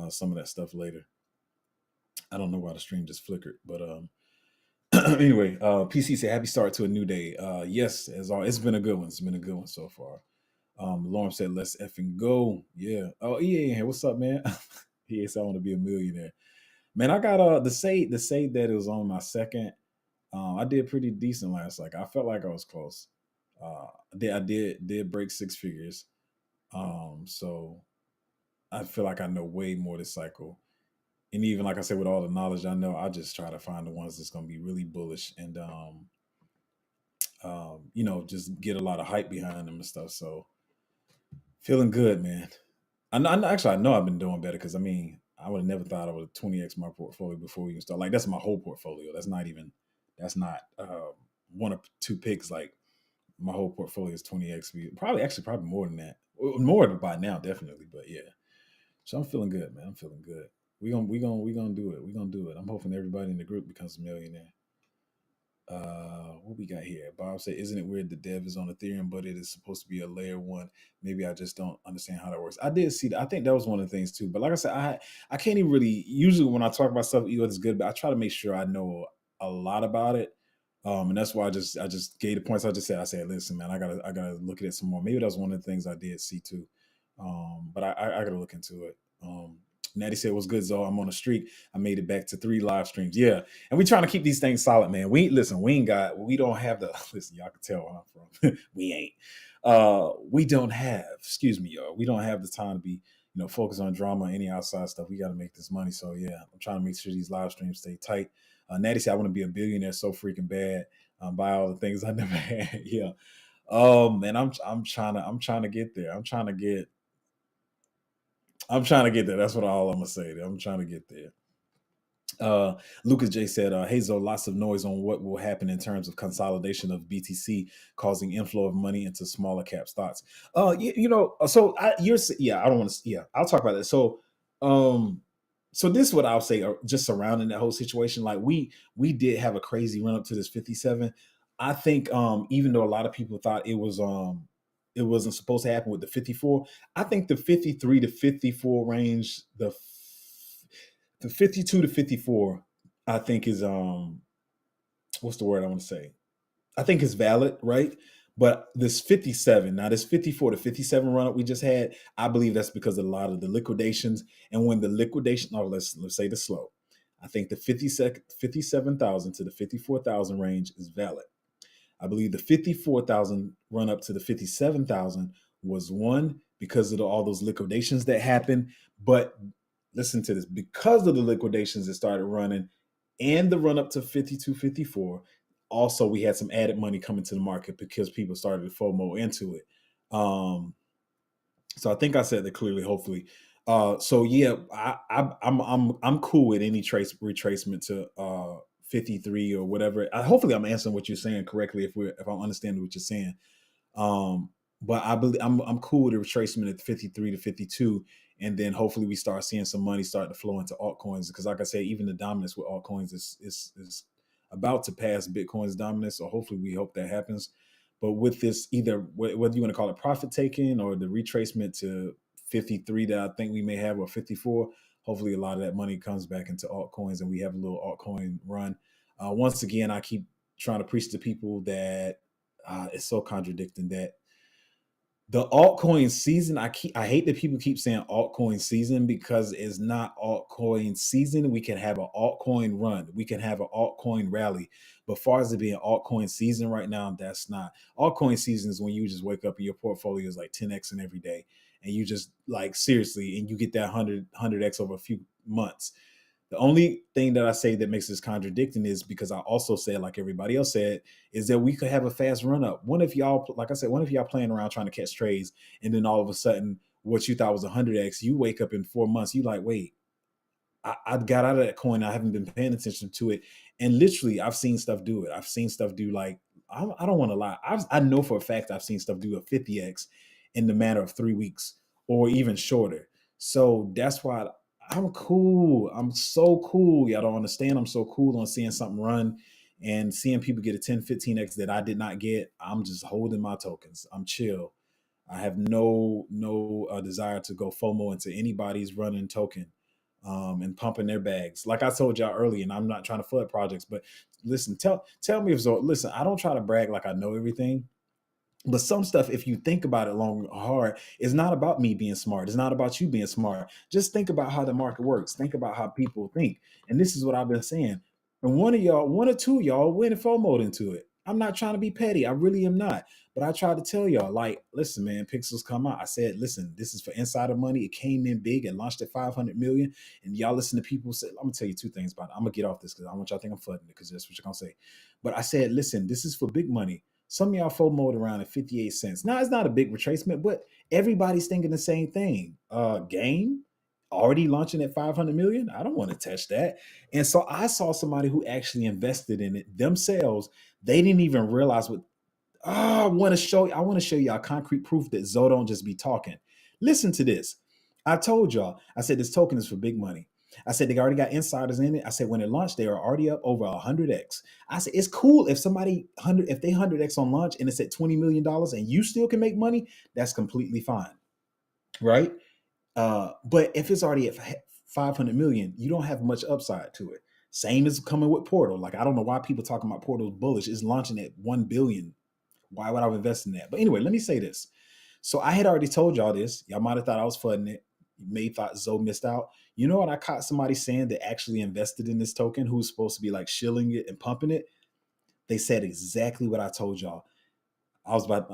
some of that stuff later. I don't know why the stream just flickered, but anyway, PC said, "Happy start to a new day." Yes, as all, it's been a good one. It's been a good one so far. Lauren said, "Let's effing go." Yeah. Oh, yeah. What's up, man? He said, "I want to be a millionaire." Man, I got the say that it was on my second. I did pretty decent last. Like I felt like I was close. I did break 6 figures. So I feel like I know way more this cycle. And even like I said, with all the knowledge I know, I just try to find the ones that's gonna be really bullish and just get a lot of hype behind them and stuff. So feeling good, man. Actually, I know I've been doing better because I mean, I would have never thought I would 20x my portfolio before we even start. Like that's my whole portfolio. That's not 1 or 2 picks. Like my whole portfolio is 20x. Probably more than that. More by now, definitely. But yeah. So I'm feeling good, man. I'm feeling good. We gonna do it. We're gonna do it. I'm hoping everybody in the group becomes a millionaire. What we got here? Bob said, "Isn't it weird the dev is on Ethereum, but it is supposed to be a layer one? Maybe I just don't understand how that works." I did see that. I think that was one of the things too. But like I said, I can't even really. Usually when I talk about stuff, it's good, but I try to make sure I know a lot about it. And that's why I just gave the points I just said. I said, "Listen, man, I gotta look at it some more." Maybe that was one of the things I did see too. But I gotta look into it. Natty said, "What's good, Zoe? I'm on a streak. I made it back to 3 live streams." Yeah, and we trying to keep these things solid, man. We don't have the listen. Y'all can tell where I'm from. We ain't. We don't have. Excuse me, y'all. We don't have the time to be focus on drama or any outside stuff. We got to make this money. So yeah, I'm trying to make sure these live streams stay tight. Natty said, "I want to be a billionaire so freaking bad. Buy all the things I never had." Yeah. And I'm trying to get there. I'm trying to get there. That's what all I'm gonna say. I'm trying to get there. Lucas J said, Hazel, lots of noise on what will happen in terms of consolidation of BTC, causing inflow of money into smaller cap stocks. Yeah, I don't want to, yeah, I'll talk about that. So this is what I'll say, just surrounding that whole situation. Like we did have a crazy run up to this 57. I think even though a lot of people thought it wasn't supposed to happen with the 54, I think the 53 to 54 range, the 52 to 54, I think is what's the word I want to say? I think is valid, right? But this 57, now this 54 to 57 run up we just had, I believe that's because of a lot of the liquidations. And when the liquidation, let's say the slow. I think the 57,000 to the 54,000 range is valid. I believe the 54,000 run up to the 57,000 was one because of all those liquidations that happened. But listen to this, because of the liquidations that started running and the run up to 52, 54, also we had some added money coming to the market because people started to FOMO into it. So I think I said that clearly, hopefully. So yeah, I'm cool with any retracement to 53 or whatever. Hopefully I'm answering what you're saying correctly if I'm understanding what you're saying. Um, but I believe I'm cool with the retracement at 53 to 52, and then hopefully we start seeing some money start to flow into altcoins, because like I said, even the dominance with altcoins is about to pass Bitcoin's dominance. So hopefully we hope that happens. But with this, either whether you want to call it profit taking or the retracement to 53 that I think we may have, or 54, hopefully a lot of that money comes back into altcoins and we have a little altcoin run. Once again, I keep trying to preach to people that it's so contradicting that the altcoin season, I hate that people keep saying altcoin season, because it's not altcoin season. We can have an altcoin run, we can have an altcoin rally, but far as it being altcoin season right now, that's not. Altcoin season is when you just wake up and your portfolio is like 10x in every day, and you just like seriously, and you get that 100x over a few months. The only thing that I say that makes this contradicting is because I also said, like everybody else said, is that we could have a fast run up. One of y'all, like I said, one of y'all playing around trying to catch trades, and then all of a sudden, what you thought was 100x, you wake up in 4 months, you like, wait, I got out of that coin. I haven't been paying attention to it. And literally, I've seen stuff do it. I've seen stuff do like, I don't want to lie. I know for a fact I've seen stuff do a 50x in the matter of 3 weeks or even shorter. So that's why I'm cool. I'm so cool. Y'all don't understand. I'm so cool on seeing something run and seeing people get a 10, 15x that I did not get. I'm just holding my tokens. I'm chill. I have no desire to go FOMO into anybody's running token and pumping their bags. Like I told y'all earlier, and I'm not trying to flood projects, but listen, tell me if so. Listen, I don't try to brag like I know everything. But some stuff, if you think about it long hard, it's not about me being smart. It's not about you being smart. Just think about how the market works. Think about how people think. And this is what I've been saying. And one or two of y'all went and FOMO'd into it. I'm not trying to be petty. I really am not. But I tried to tell y'all, like, listen, man, pixels come out. I said, listen, this is for insider money. It came in big and launched at 500 million. And y'all listen to people say, I'm gonna tell you two things about it. I'm gonna get off this because I want y'all to think I'm flooding it, because that's what you're gonna say. But I said, listen, this is for big money. Some of y'all FOMO'd around at 58 cents. Now, it's not a big retracement, but everybody's thinking the same thing. Game already launching at 500 million. I don't want to touch that. And so I saw somebody who actually invested in it themselves. They didn't even realize what. I want to show y'all concrete proof that Zoe don't just be talking. Listen to this. I told y'all, I said this token is for big money. I said they already got insiders in it. I said when it launched, they are already up over 100x. I said it's cool if somebody if they 100x on launch and it's at $20 million and you still can make money, that's completely fine, right? But if it's already at 500 million, you don't have much upside to it. Same as coming with Portal. Like I don't know why people talking about Portal's bullish. It's launching at 1 billion. Why would I invest in that? But anyway, let me say this. So I had already told y'all this. Y'all might have thought I was flooding it. You may thought Zoe missed out. You know what? I caught somebody saying that actually invested in this token who's supposed to be like shilling it and pumping it. They said exactly what I told y'all. I was about.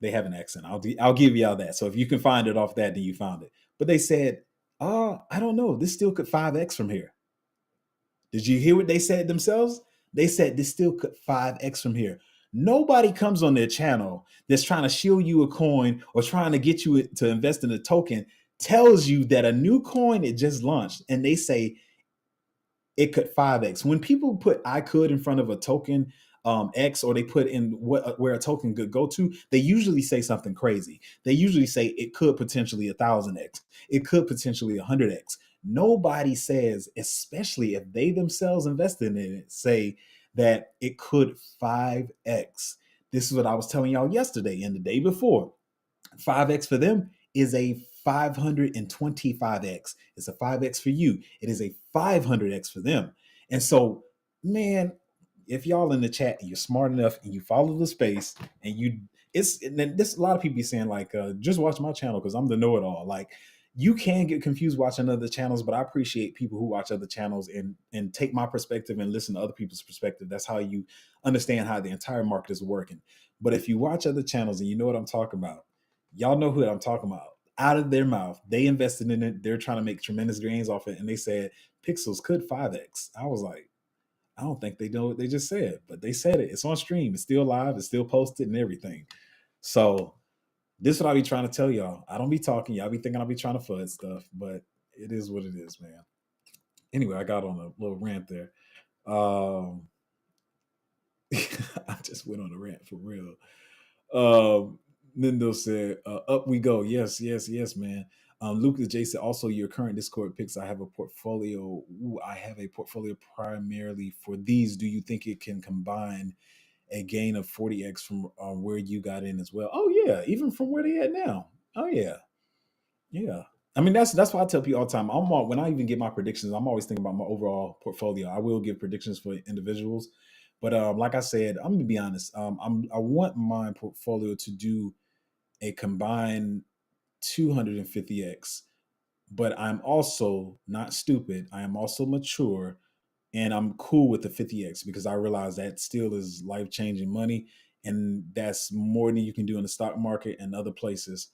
They have an accent. I'll give y'all that. So if you can find it off that, then you found it. But they said, I don't know. This still could 5x from here. Did you hear what they said themselves? They said this still could 5x from here. Nobody comes on their channel that's trying to shield you a coin or trying to get you to invest in a token, tells you that a new coin it just launched and they say it could 5x. When people put I could in front of a token X, or they put in where a token could go to, they usually say something crazy. They usually say it could potentially 1,000x. It could potentially 100x. Nobody says, especially if they themselves invested in it, say that it could 5x. This is what I was telling y'all yesterday and the day before. 5x for them is a 525x. It's a 5x for you. It is a 500x for them. And so, man, if y'all in the chat and you're smart enough and you follow the space and this a lot of people be saying like, just watch my channel because I'm the know-it-all. Like, you can get confused watching other channels, but I appreciate people who watch other channels and take my perspective and listen to other people's perspective. That's how you understand how the entire market is working. But if you watch other channels and you know what I'm talking about, y'all know who I'm talking about. out of their mouth. They invested in it. They're trying to make tremendous gains off it, and they said pixels could 5x. I was like, I don't think they know what they just said, but they said it. It's on stream. It's still live. It's still posted and everything. So this is what I be trying to tell y'all. I don't be talking. Y'all be thinking I be trying to fudge stuff, but it is what it is, man. Anyway, I got on a little rant there. Um, I just went on a rant for real. Nindo said, "Up we go." Yes, yes, yes, man. Lucas J said, "Also, your current Discord picks. I have a portfolio. Ooh, I have a portfolio primarily for these. Do you think it can combine a gain of 40x from where you got in as well?" Oh yeah, even from where they at now. Oh yeah, yeah. I mean, that's why I tell people all the time. When I even get my predictions, I'm always thinking about my overall portfolio. I will give predictions for individuals, but like I said, I'm gonna be honest. I want my portfolio to do a combined 250x, but I'm also not stupid. I am also mature, and I'm cool with the 50x because I realize that still is life changing money, and that's more than you can do in the stock market and other places.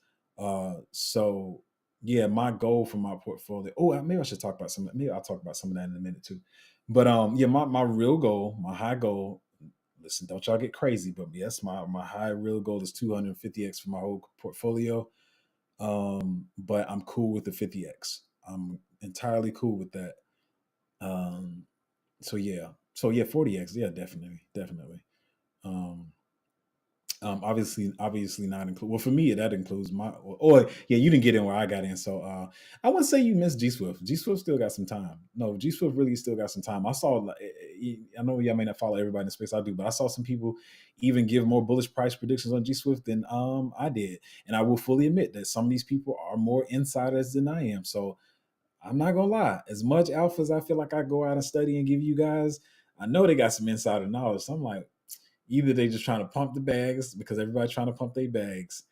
So yeah, my goal for my portfolio. Oh, maybe I should talk about some. Maybe I'll talk about some of that in a minute too. But yeah, my real goal, my high goal. Listen, don't y'all get crazy, but yes, my high real goal is 250x for my whole portfolio. But I'm cool with the 50x. I'm entirely cool with that. Um, so yeah, 40x, yeah, definitely, definitely. Um, obviously not include. Well, for me, that includes my. Or yeah, you didn't get in where I got in, so I wouldn't say you missed G Swift. G Swift still got some time. No, G Swift really still got some time. I saw. I know y'all may not follow everybody in the space I do, but I saw some people even give more bullish price predictions on G Swift than I did, and I will fully admit that some of these people are more insiders than I am. So I'm not gonna lie. As much alpha as I feel like I go out and study and give you guys, I know they got some insider knowledge. So I'm like, either they just trying to pump the bags because everybody's trying to pump their bags,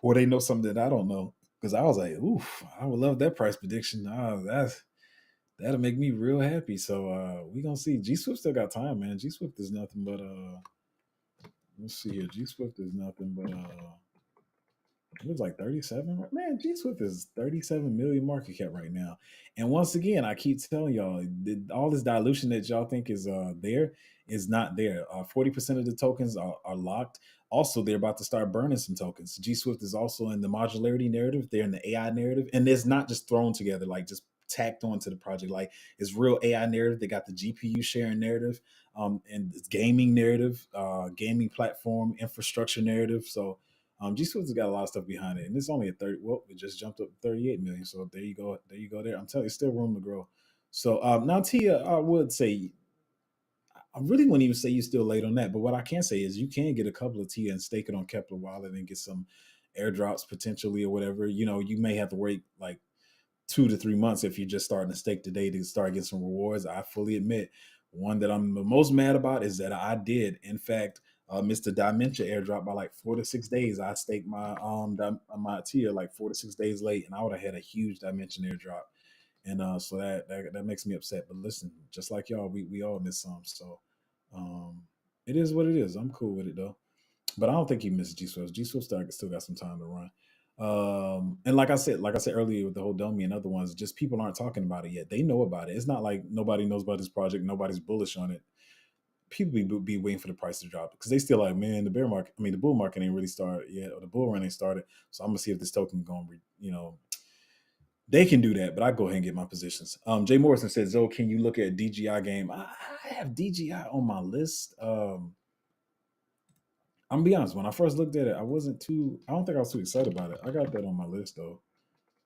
or they know something that I don't know. Because I was like, oof, I would love that price prediction. That'll make me real happy. So we gonna see. G Swift still got time, man. G Swift is nothing but let's see here. G Swift is nothing but it was like 37. Man, G Swift is 37 million market cap right now. And once again, I keep telling y'all, all this dilution that y'all think is there is not there. 40% of the tokens are locked. Also, they're about to start burning some tokens. G Swift is also in the modularity narrative. They're in the AI narrative. And it's not just thrown together, like just tacked onto the project. Like it's real AI narrative. They got the GPU sharing narrative, and it's gaming narrative, gaming platform, infrastructure narrative. So G Swift has got a lot of stuff behind it, and it's only at 30. Well, it just jumped up to 38 million. So there you go. There you go. There, I'm telling you, still room to grow. So now, Tia, I would say I really wouldn't even say you're still late on that. But what I can say is you can get a couple of Tia and stake it on Kepler Wallet and get some airdrops potentially or whatever. You know, you may have to wait like 2 to 3 months if you're just starting to stake today to start getting some rewards. I fully admit one that I'm the most mad about is that I did, in fact, Mr. Dimension airdrop by like 4 to 6 days. I staked my tier like 4 to 6 days late, and I would have had a huge Dimension airdrop. And so that makes me upset. But listen, just like y'all, we all miss some. So um, it is what it is. I'm cool with it though. But I don't think he missed G Swift. G Swift still got some time to run. And like I said earlier with the whole Domi and other ones, just people aren't talking about it yet. They know about it. It's not like nobody knows about this project. Nobody's bullish on it. People be waiting for the price to drop because they still like, man, the bear market. I mean, the bull market ain't really started yet, or the bull run ain't started. So I'm gonna see if this token going. They can do that, but I go ahead and get my positions. Jay Morrison says, "Zoe, can you look at DGI game?" I have DGI on my list. I'm gonna be honest. When I first looked at it, I wasn't too. I don't think I was too excited about it. I got that on my list though,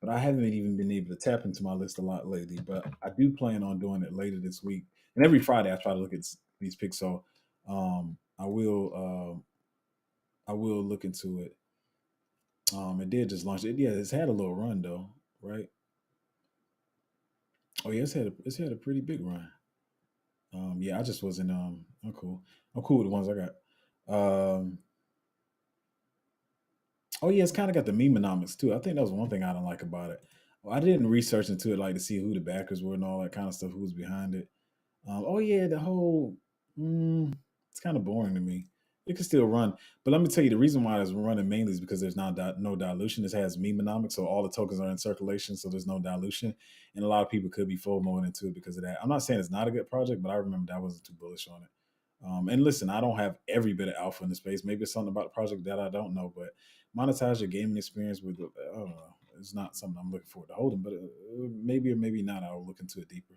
but I haven't even been able to tap into my list a lot lately. But I do plan on doing it later this week. And every Friday, I try to look at these picks. So I will. I will look into it. It did just launch it. Yeah, it's had a little run though, right? Oh yeah, it's had a pretty big run. Yeah, I just wasn't. I'm cool. I'm cool with the ones I got. Oh yeah, it's kind of got the memeonomics too. I think that was one thing I don't like about it. Well, I didn't research into it like to see who the backers were and all that kind of stuff, who was behind it. Oh yeah, the whole it's kind of boring to me. It can still run, but let me tell you the reason why it's running mainly is because there's not no dilution. This has memenomics, so all the tokens are in circulation, so there's no dilution, and a lot of people could be FOMOing into it because of that. I'm not saying it's not a good project, but I remember that I wasn't too bullish on it. And listen, I don't have every bit of alpha in the space. Maybe it's something about the project that I don't know, but monetize your gaming experience with, I don't know, it's not something I'm looking forward to holding, but maybe or maybe not. I'll look into it deeper.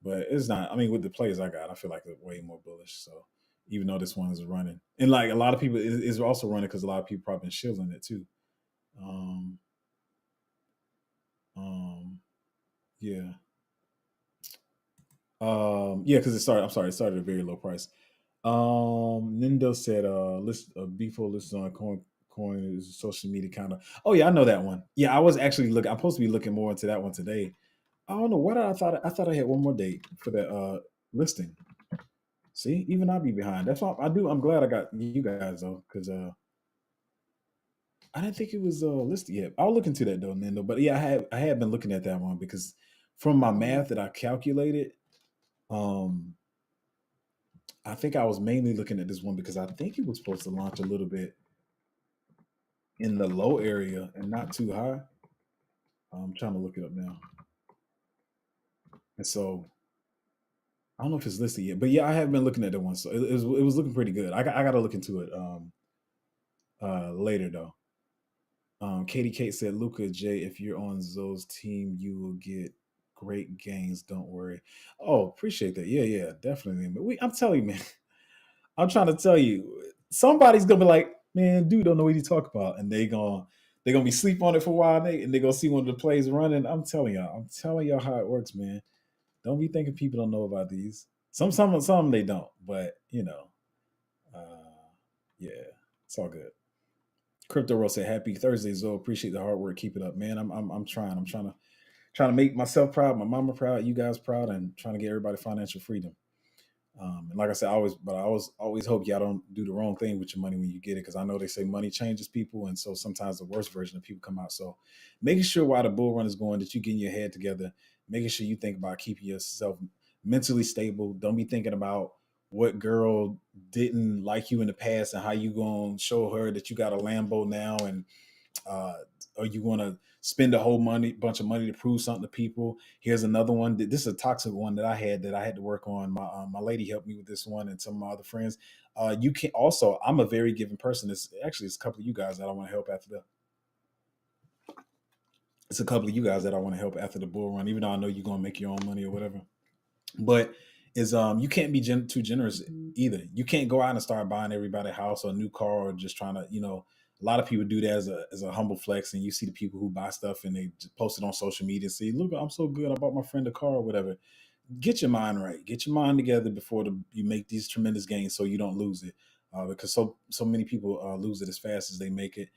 But it's not. I mean, with the players I got, I feel like they're way more bullish. So even though this one is running, and like a lot of people is also running because a lot of people probably been shilling it too. Um, um, yeah, yeah, because it started. I'm sorry, it started at a very low price. Nindo said, list before listed on coin is a social media kind of. Oh yeah, I know that one. Yeah, I was actually looking. I'm supposed to be looking more into that one today. I don't know what I thought I had one more date for that listing. See, even I'll be behind. That's why I do. I'm glad I got you guys though, because I didn't think it was listed yet. I'll look into that though, Nando. But yeah, I had been looking at that one because from my math that I calculated, um, I think I was mainly looking at this one because I think it was supposed to launch a little bit in the low area and not too high. I'm trying to look it up now, and so I don't know if it's listed yet. But yeah, I have been looking at that one, so it was looking pretty good. I got to look into it later though. Katie Kate said, Luca J, if you're on Zoe's team, you will get great gains. Don't worry. Oh, appreciate that. Yeah, yeah, definitely. But I'm telling you, man, I'm trying to tell you, somebody's gonna be like, man, dude, don't know what you talk about, and they're gonna be sleep on it for a while, and they're gonna see one of the plays running. I'm telling y'all how it works, man. Don't be thinking people don't know about these. Some they don't, but uh, yeah, it's all good. Crypto Rose said, "Happy Thursday, Zoe. Appreciate the hard work. Keep it up, man. I'm trying. I'm trying to make myself proud, my mama proud, you guys proud, and trying to get everybody financial freedom. And like I said, I always hope y'all don't do the wrong thing with your money when you get it, because I know they say money changes people, and so sometimes the worst version of people come out. So making sure while the bull run is going that you getting your head together, making sure you think about keeping yourself mentally stable. Don't be thinking about what girl didn't like you in the past and how you gonna show her that you got a Lambo now, and uh, are you going to spend a whole bunch of money to prove something to people? Here's another one. This is a toxic one that I had to work on. My lady helped me with this one, and some of my other friends. You can also. I'm a very giving person. It's a couple of you guys that I want to help after the. It's a couple of you guys that I want to help after the bull run, even though I know you're going to make your own money or whatever. But is you can't be too generous either. You can't go out and start buying everybody a house or a new car, or just trying to, a lot of people do that as a humble flex, and you see the people who buy stuff and they just post it on social media and say, look, I'm so good, I bought my friend a car or whatever. Get your mind right, get your mind together before you make these tremendous gains, so you don't lose it, because so many people lose it as fast as they make it.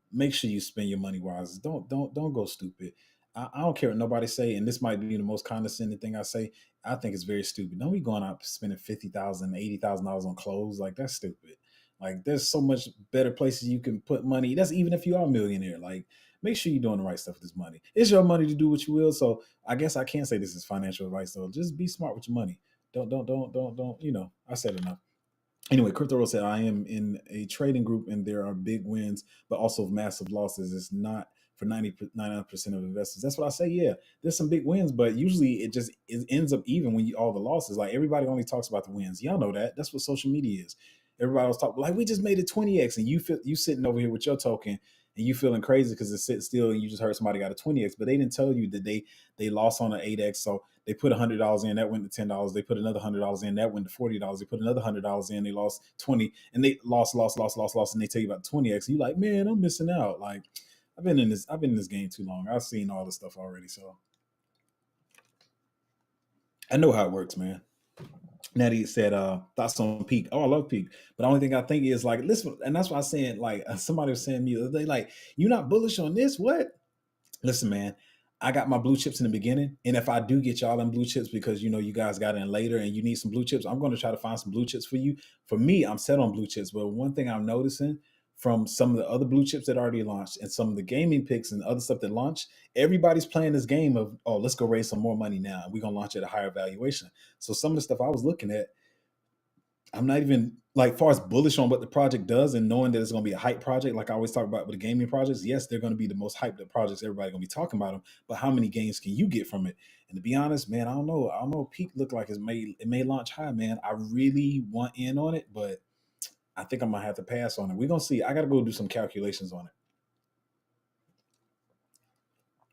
Make sure you spend your money wise. Don't go stupid. I don't care what nobody say, and this might be the most condescending thing I say. I think it's very stupid. Don't be going out spending $50,000, $80,000 on clothes. Like, that's stupid. Like, there's so much better places you can put money. That's even if you are a millionaire. Like, make sure you're doing the right stuff with this money. It's your money to do what you will. So I guess I can't say this is financial advice though. Just be smart with your money. Don't. I said enough. Anyway, Crypto Rose said, I am in a trading group and there are big wins, but also massive losses. It's not for 99% of investors. That's what I say. Yeah, there's some big wins, but usually it ends up even when all the losses. Like, everybody only talks about the wins. Y'all know that. That's what social media is. Everybody was talking like, we just made it 20x, and you sitting over here with your token and you feeling crazy because it's sitting still and you just heard somebody got a 20x, but they didn't tell you that they lost on an 8x. So they put $100 in, that went to $10. They put another $100 in, that went to $40. They put another $100 in, they lost 20, and they lost, and they tell you about 20x. You like, man, I'm missing out. Like, I've been in this game too long. I've seen all this stuff already, so I know how it works, man. Natty said, thoughts on Peak. Oh, I love Peak. But the only thing I think is, like, listen, and that's why I'm saying, like, somebody was saying to me the other day, like, you not bullish on this? What? Listen, man, I got my blue chips in the beginning, and if I do get y'all in blue chips because you guys got in later and you need some blue chips, I'm going to try to find some blue chips for you. For me, I'm set on blue chips, but one thing I'm noticing from some of the other blue chips that already launched and some of the gaming picks and other stuff that launched, everybody's playing this game of, oh, let's go raise some more money now, and we're gonna launch at a higher valuation. So some of the stuff I was looking at, I'm not even like far as bullish on what the project does and knowing that it's going to be a hype project. Like I always talk about with the gaming projects, yes, they're going to be the most hyped up projects. Everybody going to be talking about them. But how many games can you get from it? And to be honest, man, I don't know. I don't know. Peak looked like it may launch high, man. I really want in on it, but I think I'm gonna have to pass on it. We're gonna see. I gotta go do some calculations on it.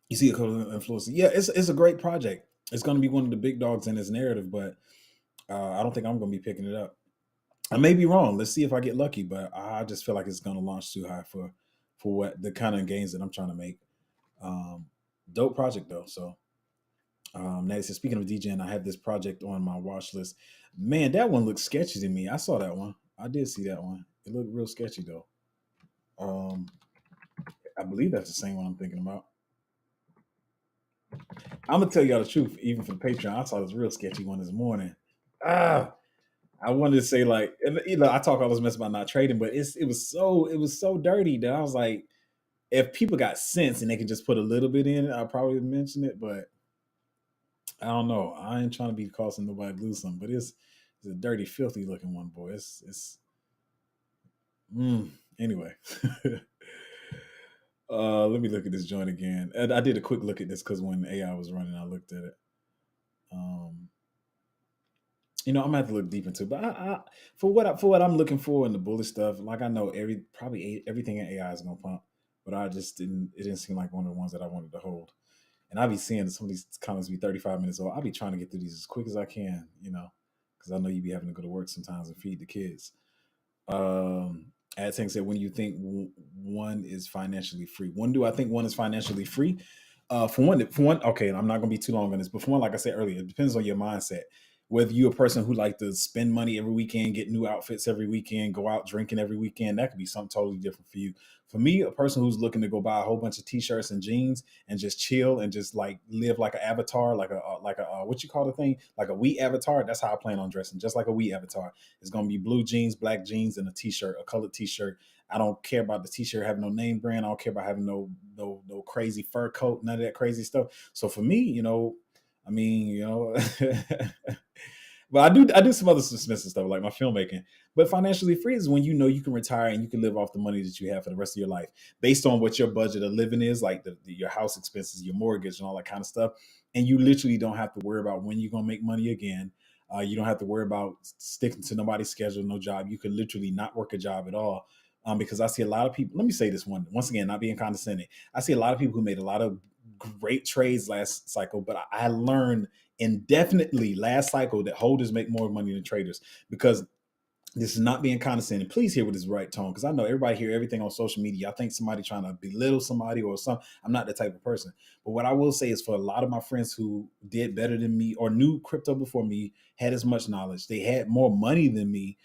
You see a couple of influencers. Yeah, it's a great project. It's gonna be one of the big dogs in this narrative, but I don't think I'm gonna be picking it up. I may be wrong. Let's see if I get lucky, but I just feel like it's gonna launch too high for what the kind of gains that I'm trying to make. Um, Dope project though. So now it says, speaking of DJing, I have this project on my watch list. Man, that one looks sketchy to me. I saw that one. I did see that one. It looked real sketchy though. Um, I believe that's the same one I'm thinking about. I'm gonna tell y'all the truth. Even for the Patreon, I saw this real sketchy one this morning. Ah, I wanted to say like, I talk all this mess about not trading, but it was so dirty that I was like, if people got sense and they can just put a little bit in it, I'll probably mention it. But I don't know. I ain't trying to be causing nobody to lose something, but it's a dirty, filthy looking one, boy. It's mm, anyway. Let me look at this joint again. And I did a quick look at this because when AI was running, I looked at it. Um, I'm gonna have to look deep into it. But for what I'm looking for in the bullish stuff, like I know everything in AI is gonna pump, but I just didn't. It didn't seem like one of the ones that I wanted to hold. And I'll be seeing some of these comments be 35 minutes old. I'll be trying to get through these as quick as I can, because I know you be having to go to work sometimes and feed the kids. Ad said, when you think one is financially free, when do I think one is financially free? For one, okay, I'm not gonna be too long on this, but for one, like I said earlier, it depends on your mindset. Whether you're a person who like to spend money every weekend, get new outfits every weekend, go out drinking every weekend, that could be something totally different for you. For me, a person who's looking to go buy a whole bunch of t-shirts and jeans and just chill and just like live like an avatar, like a what you call the thing, like a wheat avatar. That's how I plan on dressing, just like a wheat avatar. It's gonna be blue jeans, black jeans, and a t-shirt, a colored t-shirt. I don't care about the t-shirt having no name brand. I don't care about having no crazy fur coat, none of that crazy stuff. So for me, I mean, but I do some other expensive stuff like my filmmaking. But financially free is when you know you can retire and you can live off the money that you have for the rest of your life, based on what your budget of living is, like your house expenses, your mortgage, and all that kind of stuff. And you literally don't have to worry about when you're gonna make money again. You don't have to worry about sticking to nobody's schedule, no job. You could literally not work a job at all. Because I see a lot of people. Let me say this once again, not being condescending. I see a lot of people who made a lot of great trades last cycle, but I learned indefinitely last cycle that holders make more money than traders, because this is not being condescending. Please hear with this right tone, because I know everybody hear everything on social media. I think somebody trying to belittle somebody or something. I'm not that type of person. But what I will say is, for a lot of my friends who did better than me or knew crypto before me, had as much knowledge, they had more money than me.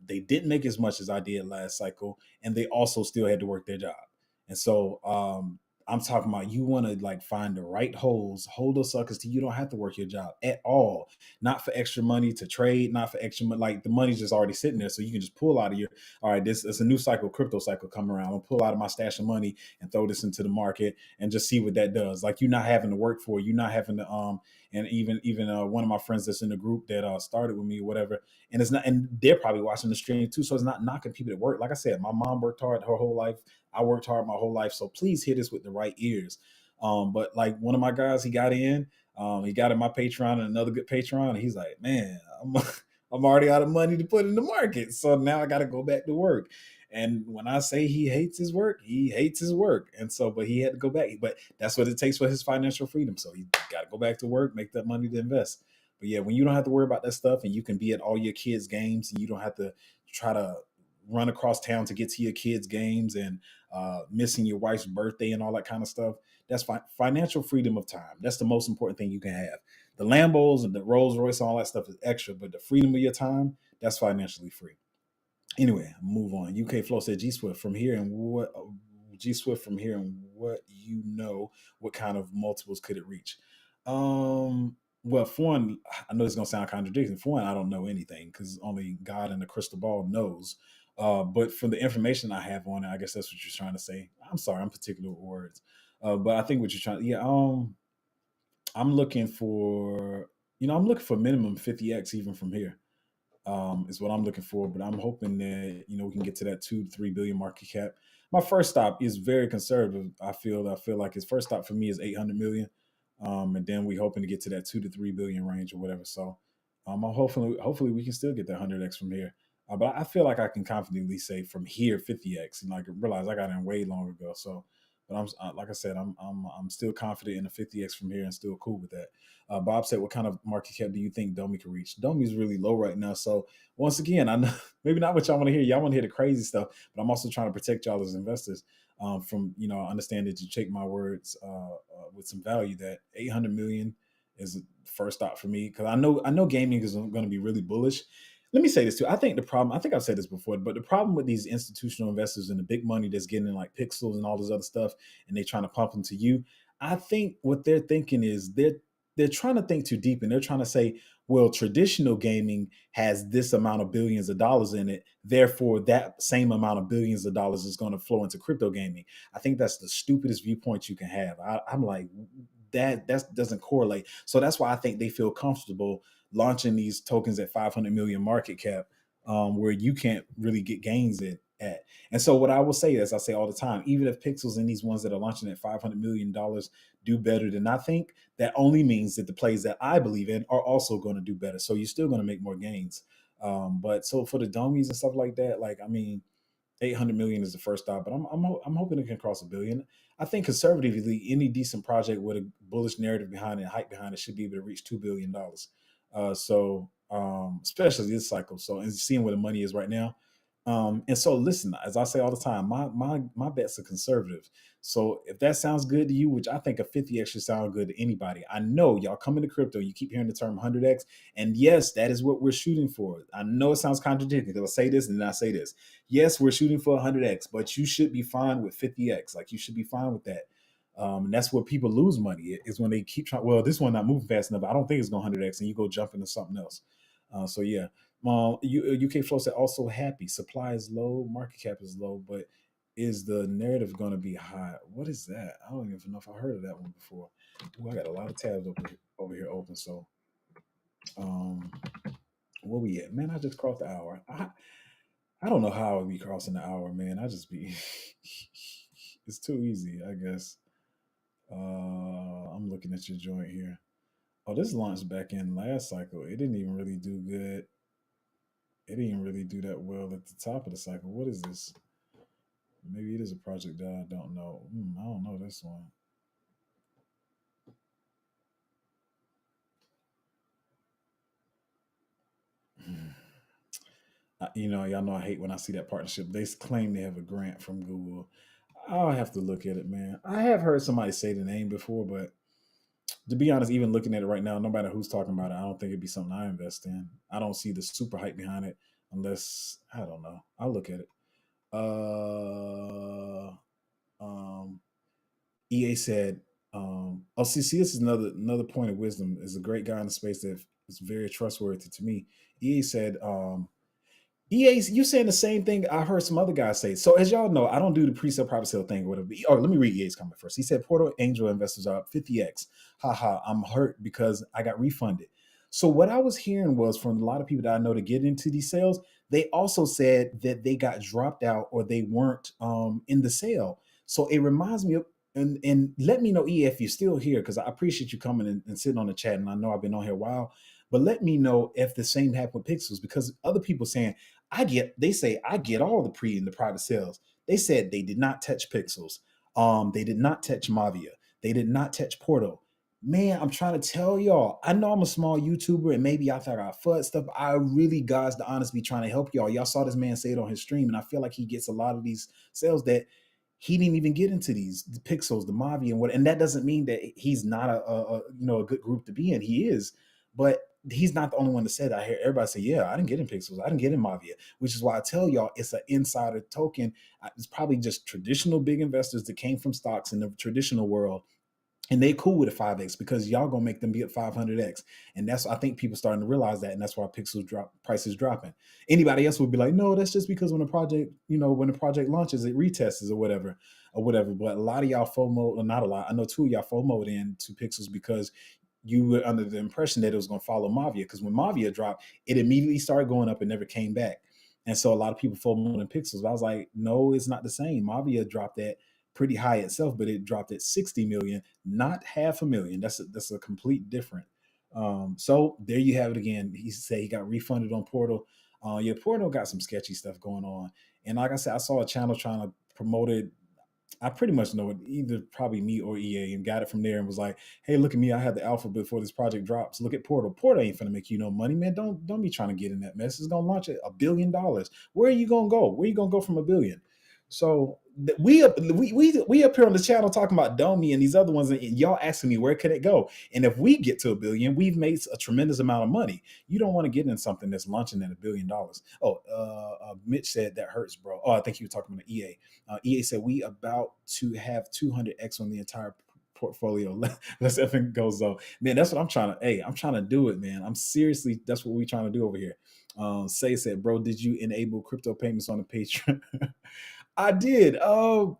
They didn't make as much as I did last cycle, and they also still had to work their job. And so I'm talking about, you want to like find the right holes, hold those suckers till you don't have to work your job at all, not for extra money to trade, not for extra money. Like the money's just already sitting there, so you can just pull out of your. All right, this is a new cycle, crypto cycle coming around. I'm gonna pull out of my stash of money and throw this into the market and just see what that does. Like, you're not having to work for it. You're not having to And even one of my friends that's in the group that started with me or whatever, and it's not, and they're probably watching the stream too. So it's not knocking people that work. Like I said, my mom worked hard her whole life. I worked hard my whole life. So please hear this with the right ears. But like one of my guys, he got in. He got in my Patreon and another good Patreon, and he's like, "Man, I'm already out of money to put in the market, so now I got to go back to work." And when I say he hates his work, he hates his work, and so, but he had to go back. But that's what it takes for his financial freedom. So he got to go back to work, make that money to invest. But yeah, when you don't have to worry about that stuff, and you can be at all your kids' games, and you don't have to try to run across town to get to your kids' games, and missing your wife's birthday and all that kind of stuff. That's financial freedom of time. That's the most important thing you can have. The Lambos and the Rolls Royce and all that stuff is extra, but the freedom of your time, that's financially free. Anyway, move on. UK Flow said, G Swift from here and what G Swift from here and what what kind of multiples could it reach? Well, for one, I know it's gonna sound contradicting. For one, I don't know anything because only God and the crystal ball knows. But from the information I have on it, I guess that's what you're trying to say. I'm sorry, I'm particular with words. But I think what you're trying, yeah, I'm looking for, I'm looking for minimum 50x even from here. is what I'm looking for. But I'm hoping that we can get to that 2 to 3 billion market cap. My first stop is very conservative. I feel like his first stop for me is 800 million, and then we hoping to get to that 2 to 3 billion range or whatever. So, hopefully we can still get that 100x from here. But I feel like I can confidently say from here 50x, and like realize I got in way long ago. So, but like I said, I'm still confident in the 50x from here and still cool with that. Bob said, "What kind of market cap do you think Domi can reach?" Domi is really low right now. So once again, I know maybe not what y'all want to hear. Y'all want to hear the crazy stuff, but I'm also trying to protect y'all as investors from I understand that you take my words with some value. That 800 million is the first stop for me because I know gaming is going to be really bullish. Let me say this too. I think the problem, I think I've said this before, but the problem with these institutional investors and the big money that's getting in like pixels and all this other stuff, and they trying to pump them to you, I think what they're thinking is they're trying to think too deep and they're trying to say, well, traditional gaming has this amount of billions of dollars in it. Therefore, that same amount of billions of dollars is going to flow into crypto gaming. I think that's the stupidest viewpoint you can have. I'm like, that doesn't correlate. So that's why I think they feel comfortable launching these tokens at 500 million market cap, where you can't really get gains at. And so what I will say, as I say all the time, even if Pixels and these ones that are launching at $500 million do better than I think, that only means that the plays that I believe in are also going to do better. So you're still going to make more gains. But so for the dummies and stuff like that, like I mean, 800 million is the first stop, but I'm hoping it can cross a billion. I think conservatively, any decent project with a bullish narrative behind it, hype behind it, should be able to reach $2 billion. Especially this cycle. So, and seeing where the money is right now. And so, listen, as I say all the time, my bets are conservative. So, if that sounds good to you, which I think a 50x should sound good to anybody, I know y'all come into crypto, you keep hearing the term 100x, and yes, that is what we're shooting for. I know it sounds contradictory because I say this and then I say this. Yes, we're shooting for 100x, but you should be fine with 50x. Like you should be fine with that. And that's where people lose money is when they keep trying. Well, this one not moving fast enough. I don't think it's going 100x, and you go jump into something else. So yeah, UK Flow said also happy. Supply is low, market cap is low, but is the narrative going to be high? What is that? I don't even know if I heard of that one before. Ooh, I got a lot of tabs over here open. So, um, where we at? Man, I just crossed the hour. I don't know how I would be crossing the hour, man. I just be it's too easy, I guess. I'm looking at your joint here. Oh, this launched back in last cycle. It didn't even really do good. It didn't really do that well at the top of the cycle. What is this? Maybe it is a project that I don't know. I don't know this one. Y'all know I hate when I see that partnership. They claim they have a grant from Google. I'll have to look at it, man. I have heard somebody say the name before, but to be honest, even looking at it right now, no matter who's talking about it, I don't think it'd be something I invest in. I don't see the super hype behind it unless I don't know. I'll look at it. Uh, um, EA said, "Oh, see, this is another point of wisdom. Is a great guy in the space that is very trustworthy to me." EA said, EA's, you saying the same thing I heard some other guys say. So as y'all know, I don't do the pre-sale private sale thing or whatever. Oh, let me read EA's comment first. He said Portal Angel investors are up 50x. Haha, I'm hurt because I got refunded. So what I was hearing was from a lot of people that I know to get into these sales, they also said that they got dropped out or they weren't in the sale. So it reminds me of and let me know, E, if you're still here, because I appreciate you coming and sitting on the chat. And I know I've been on here a while, but let me know if the same happened with Pixels because other people saying they say I get all the pre and the private sales. They said they did not touch Pixels. They did not touch Mavia. They did not touch Portal. Man, I'm trying to tell y'all. I know I'm a small YouTuber and maybe I thought I FUD stuff. I really, God's the honest, be trying to help y'all. Y'all saw this man say it on his stream, and I feel like he gets a lot of these sales that he didn't even get into the Pixels, the Mavi, and what. And that doesn't mean that he's not a good group to be in. He is, but he's not the only one that said that. I hear everybody say, yeah, I didn't get in Pixels. I didn't get in Mavia, which is why I tell y'all it's an insider token. It's probably just traditional big investors that came from stocks in the traditional world. And they cool with a 5x because y'all gonna make them be at 500x. And that's, I think people starting to realize that. And that's why Pixels drop prices dropping. Anybody else would be like, no, that's just because when the project launches, it retests or whatever. But a lot of y'all FOMO, or not a lot, I know two of y'all FOMO'd into Pixels because you were under the impression that it was going to follow Mavia, because when Mavia dropped, it immediately started going up and never came back. And so a lot of people FOMO in pixels. But I was like, no, it's not the same. Mavia dropped that pretty high itself, but it dropped at 60 million, not half a million. That's a complete different. So there you have it again. He said he got refunded on Portal. Yeah, Portal got some sketchy stuff going on. And like I said, I saw a channel trying to promote it. I pretty much know it, either probably me or EA, and got it from there and was like, hey, look at me. I had the alpha before this project drops. Look at Portal. Portal ain't finna make you no money, man. Don't be trying to get in that mess. It's gonna launch at $1 billion. Where are you gonna go? Where are you gonna go from 1 billion? So we up here on the channel talking about Domi and these other ones, and y'all asking me where could it go? And if we get to 1 billion, we've made a tremendous amount of money. You don't want to get in something that's launching at $1 billion. Oh, Mitch said that hurts, bro. Oh, I think you were talking about EA. EA said we about to have 200x on the entire portfolio. Let's effing go, so man. That's what I'm trying to. Hey, I'm trying to do it, man. I'm seriously. That's what we're trying to do over here. Say said, bro, did you enable crypto payments on the Patreon? I did. Oh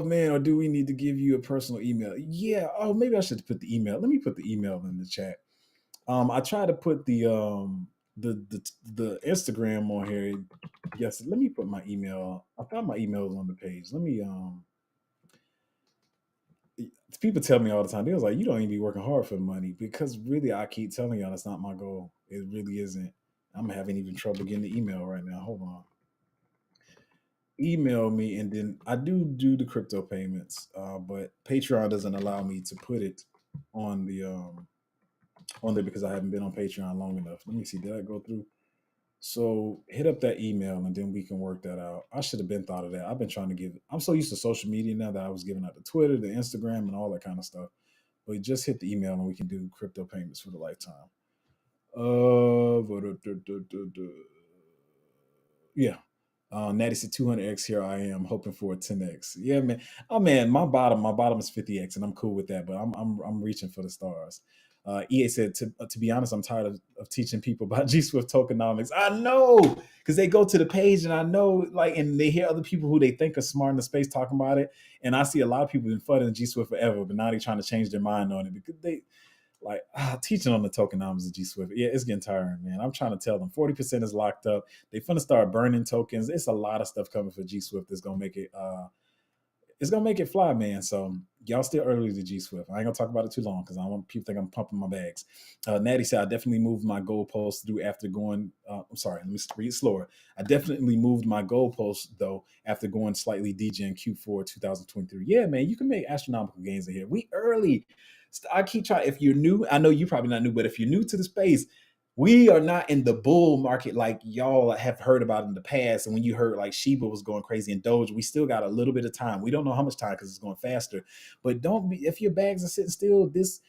man, or do we need to give you a personal email? Yeah. Oh, maybe I should put the email. Let me put the email in the chat. I tried to put the Instagram on here. Yes, let me put my email. I found my emails on the page. Let me people tell me all the time, they was like, you don't even be working hard for the money, because really I keep telling y'all that's not my goal. It really isn't. I'm having even trouble getting the email right now. Hold on. Email me, and then I do the crypto payments, but Patreon doesn't allow me to put it on the on there because I haven't been on Patreon long enough. Let me see, did I go through? So hit up that email and then we can work that out. I should have been thought of that. I've been trying to give. I'm so used to social media now that I was giving out the Twitter, the Instagram, and all that kind of stuff. But just hit the email and we can do crypto payments for the lifetime. Yeah. Natty said 200x. Here I am hoping for a 10x. Yeah, man. Oh man, my bottom is 50x, and I'm cool with that. But I'm reaching for the stars. EA said, to be honest, I'm tired of teaching people about G Swift tokenomics. I know, because they go to the page and I know, like, and they hear other people who they think are smart in the space talking about it. And I see a lot of people been flooding G Swift forever, but now they're trying to change their mind on it because they like teaching on the tokenomics of G Swift. Yeah, it's getting tiring, man. I'm trying to tell them 40% is locked up. They finna start burning tokens. It's a lot of stuff coming for G Swift that's gonna make it it's gonna make it fly, man. So y'all still early to G Swift. I ain't gonna talk about it too long because I don't want people think I'm pumping my bags. Natty said I definitely moved my goalposts through after going. I'm sorry, let me read it slower. I definitely moved my goalposts though after going slightly DJ in Q4 2023. Yeah, man, you can make astronomical gains in here. We early. I keep trying. If you're new, I know you're probably not new, but if you're new to the space, we are not in the bull market like y'all have heard about in the past. And when you heard like Shiba was going crazy and Doge, we still got a little bit of time. We don't know how much time because it's going faster. But don't be, if your bags are sitting still, this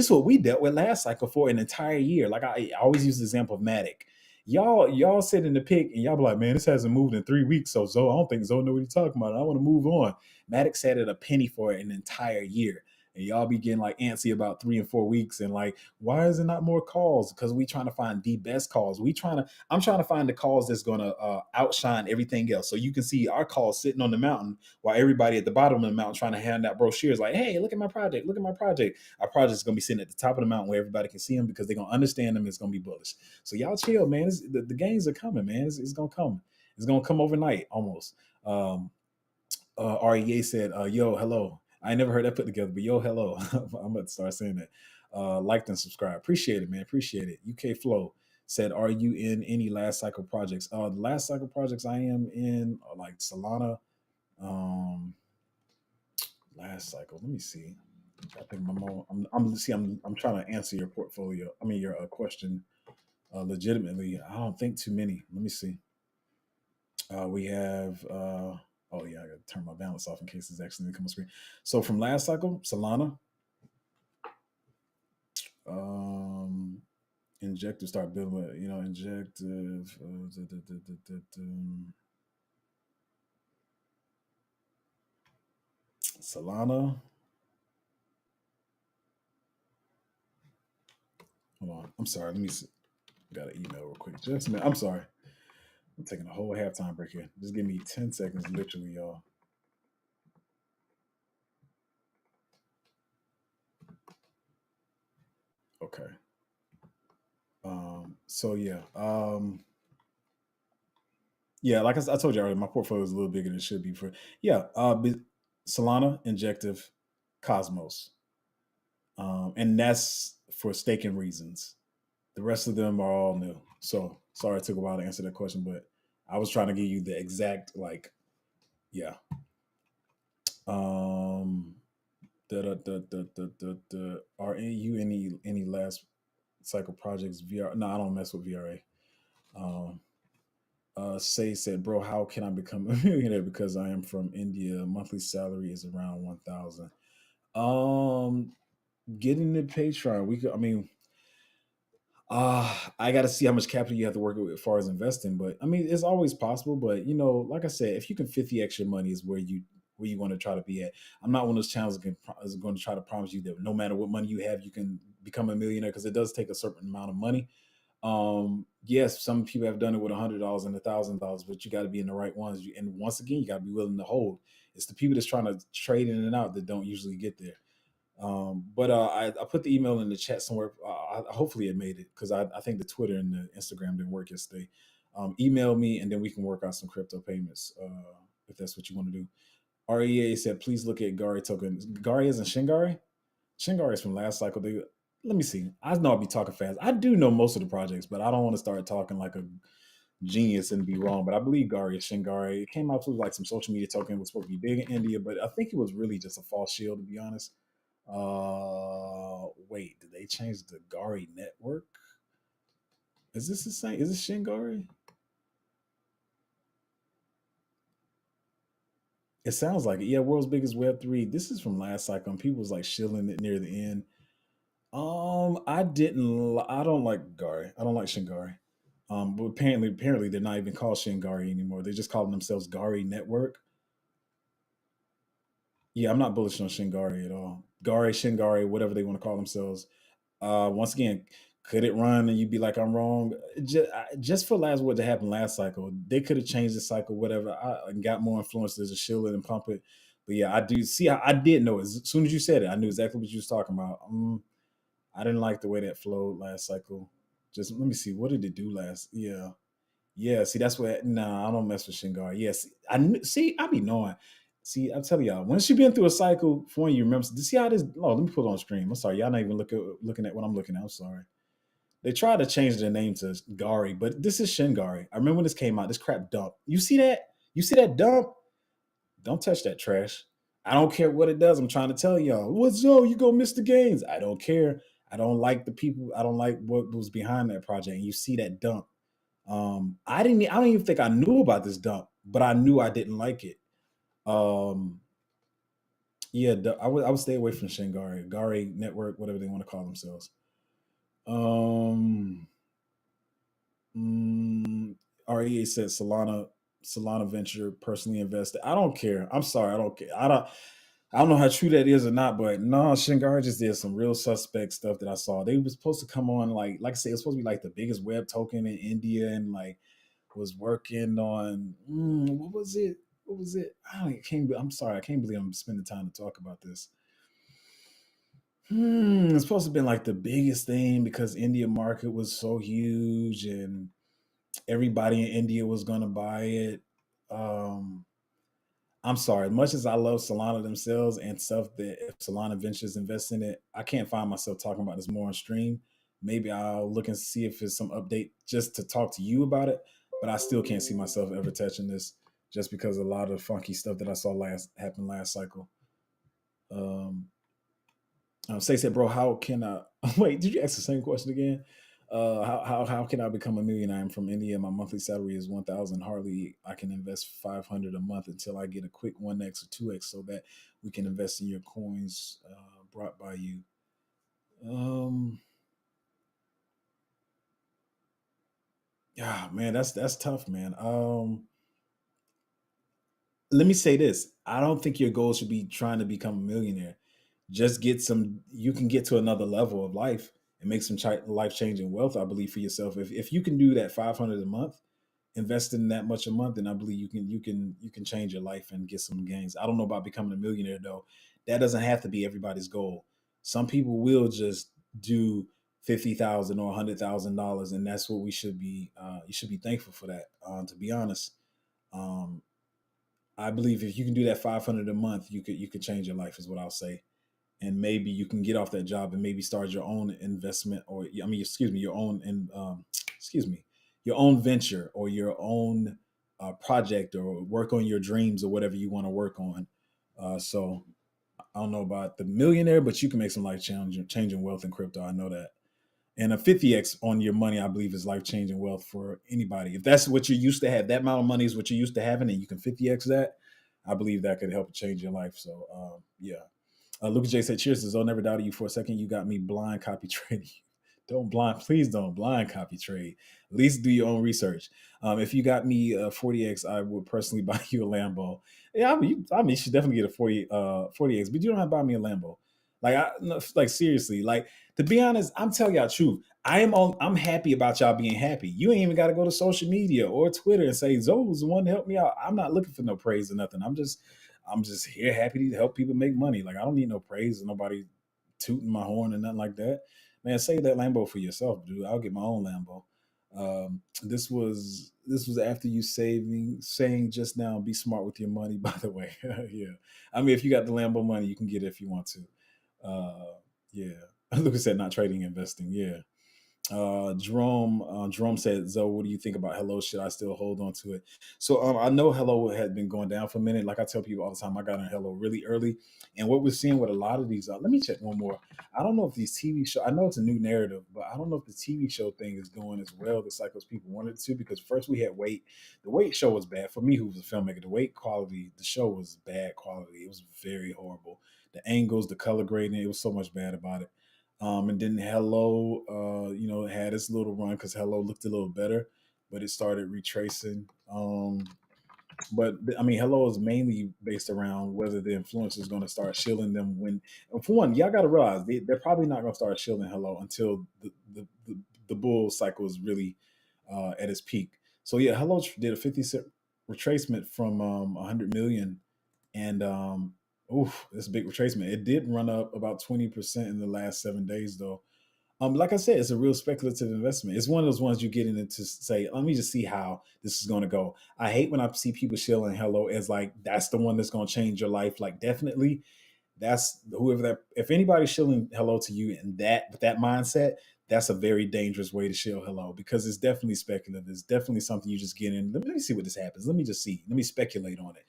what we dealt with last cycle for an entire year. Like I always use the example of Matic. Y'all sit in the pick and y'all be like, man, this hasn't moved in 3 weeks. So Zoe, I don't think Zoe know what he's talking about. I want to move on. Matic sat at a penny for an entire year. And y'all be getting like antsy about 3 and 4 weeks and like, why is it not more calls? Because we trying to find the best calls. I'm trying to find the calls that's gonna outshine everything else. So you can see our calls sitting on the mountain while everybody at the bottom of the mountain trying to hand out brochures like, hey, look at my project, look at my project. Our project is gonna be sitting at the top of the mountain where everybody can see them because they're gonna understand them. It's gonna be bullish. So y'all chill, man. The gains are coming, man. It's gonna come. It's gonna come overnight almost. REA said, yo, hello. I never heard that put together, but yo, hello. I'm about to start saying that. Liked and subscribe. Appreciate it, man. Appreciate it. UK Flow said, are you in any last cycle projects? The last cycle projects I am in are like Solana. Last cycle. Let me see. I think I'm trying to answer your portfolio. I mean your question legitimately. I don't think too many. Let me see. We have oh yeah, I gotta turn my balance off in case it's actually come on screen. So from last cycle, Solana, injective start building, injective. Solana. Hold on. I'm sorry. Let me see. Got an email real quick. Just a minute. I'm sorry. I'm taking a whole halftime break here. Just give me 10 seconds, literally, y'all. Okay. So yeah. Yeah, like I told you earlier, my portfolio is a little bigger than it should be for yeah, Solana, Injective, Cosmos. And that's for staking reasons. The rest of them are all new. So sorry it took a while to answer that question, but I was trying to give you the exact like, yeah. Um the are you any last cycle projects VR? No, I don't mess with VRA. Um Say said, bro, how can I become a millionaire? Because I am from India. Monthly salary is around 1,000. Um Getting the Patreon. We could I mean, I got to see how much capital you have to work with as far as investing. But I mean, it's always possible. But like I said, if you can 50x your money is where you want to try to be at. I'm not one of those channels that is going to try to promise you that no matter what money you have, you can become a millionaire because it does take a certain amount of money. Yes, some people have done it with $100 and $1,000, but you got to be in the right ones. And once again, you got to be willing to hold. It's the people that's trying to trade in and out that don't usually get there. But I put the email in the chat somewhere. Hopefully it made it because I think the Twitter and the Instagram didn't work yesterday. Email me and then we can work out some crypto payments if that's what you want to do. REA said, please look at Gari token. Gari isn't Shingari? Shingari is from last cycle. Let me see. I know I'll be talking fast. I do know most of the projects, but I don't want to start talking like a genius and be wrong. But I believe Gari is Shingari. It came out to like some social media token. It was supposed to be big in India, but I think it was really just a false shield, to be honest. Wait, did they change the Gari network? Is this the same? Is this Shingari? It sounds like it. Yeah, world's biggest Web3. This is from last cycle, and people was like shilling it near the end. I didn't. I don't like Gari. I don't like Shingari. But apparently, they're not even called Shingari anymore. They're just calling themselves Gari Network. Yeah, I'm not bullish on Shingari at all. Gari, Shingari, whatever they want to call themselves. Once again, could it run and you'd be like, I'm wrong? Just for last what happened last cycle, they could have changed the cycle, whatever, and got more influencers to shield it and pump it. But yeah, I do see. I did know as soon as you said it, I knew exactly what you was talking about. I didn't like the way that flowed last cycle. Just let me see, what did it do last? Yeah, yeah. See, that's what. Nah, I don't mess with Shingar. Yes, see. I be knowing. See, I'm telling y'all, once you've been through a cycle, for you remember. See how this? Oh, let me put it on stream. I'm sorry, y'all not even looking at what I'm looking at. I'm sorry. They tried to change their name to Gari, but this is Shingari. I remember when this came out. This crap dump. You see that? You see that dump? Don't touch that trash. I don't care what it does. I'm trying to tell y'all. What's you go miss the gains? I don't care. I don't like the people. I don't like what was behind that project. And you see that dump. I didn't. I don't even think I knew about this dump, but I knew I didn't like it. Um, yeah, I would stay away from Shingari, Gari Network, whatever they want to call themselves. Um, mm, REA said Solana Venture personally invested. I don't care. I'm sorry, I don't care. I don't know how true that is or not, but no, Shingari just did some real suspect stuff that I saw. They were supposed to come on like I said, it's supposed to be like the biggest web token in India and like was working on what was it? What was it? I'm sorry, I can't believe I'm spending time to talk about this. It's supposed to have been like the biggest thing because India market was so huge and everybody in India was gonna buy it. Um, I'm sorry, much as I love Solana themselves and stuff that if Solana Ventures invest in it, I can't find myself talking about this more on stream. Maybe I'll look and see if there's some update just to talk to you about it. But I still can't see myself ever touching this just because a lot of the funky stuff that I saw last happened last cycle. Um, Say said, bro, how can I wait? Did you ask the same question again? How can I become a millionaire? I'm from India. My monthly salary is 1,000. Hardly I can invest 500 a month until I get a quick 1x or 2x, so that we can invest in your coins brought by you. Um, yeah, man, that's tough, man. Let me say this: I don't think your goal should be trying to become a millionaire. Just get some. You can get to another level of life and make some life changing wealth. I believe for yourself. If you can do that 500 a month, investing that much a month, then I believe you can change your life and get some gains. I don't know about becoming a millionaire though. That doesn't have to be everybody's goal. Some people will just do $50,000 or $100,000, and that's what we should be. You should be thankful for that. To be honest, um, I believe if you can do that 500 a month, you could change your life. Is what I'll say, and maybe you can get off that job and maybe start your own investment, or I mean, excuse me, your own and excuse me, your own venture or your own project, or work on your dreams or whatever you want to work on. So I don't know about the millionaire, but you can make some life changing wealth in crypto. I know that. And a 50x on your money, I believe, is life changing wealth for anybody. If that's what you used to have, that amount of money is what you're used to having, and you can 50x that, I believe that could help change your life. So, yeah. Lucas J said, "Cheers, I'll never doubted you for a second. You got me blind copy trading. Please don't blind copy trade. At least do your own research. If you got me 40x, I would personally buy you a Lambo. Yeah, you should definitely get a 40x, but you don't have to buy me a Lambo. Like, no, like seriously, like to be honest, I'm telling y'all the truth. I'm happy about y'all being happy. You ain't even got to go to social media or Twitter and say Zoe was the one to help me out. I'm not looking for no praise or nothing. I'm just here happy to help people make money. Like I don't need no praise or nobody tooting my horn or nothing like that. Man, save that Lambo for yourself, dude. I'll get my own Lambo. This was after you saying just now, be smart with your money. By the way, yeah. I mean, if you got the Lambo money, you can get it if you want to. Yeah. Lucas said not trading, investing. Yeah. Jerome said, Zoe, what do you think about Hello? Should I still hold on to it? So I know Hello had been going down for a minute. Like I tell people all the time, I got on Hello really early. And what we're seeing with a lot of these, let me check one more. I don't know if these TV show, I know it's a new narrative, but I don't know if the TV show thing is going as well the cycles people wanted it to, because first we had Wait. The Wait show was bad. For me, who was a filmmaker, the Wait quality, the show was bad quality. It was very horrible. The angles, the color grading, it was so much bad about it. And then Hello, had its little run because Hello looked a little better, but it started retracing. But I mean, Hello is mainly based around whether the influencer is going to start shilling them when. And for one, y'all got to realize they're probably not going to start shilling Hello until the bull cycle is really at its peak. So yeah, Hello did a 50-cent retracement from 100 million, and oof, that's a big retracement. It did run up about 20% in the last 7 days, though. Like I said, it's a real speculative investment. It's one of those ones you get in it to say, let me just see how this is going to go. I hate when I see people shilling Hello as like that's the one that's going to change your life. Like definitely, that's whoever that. If anybody's shilling Hello to you in that with that mindset, that's a very dangerous way to shill Hello, because it's definitely speculative. It's definitely something you just get in. Let me see what this happens. Let me just see. Let me speculate on it.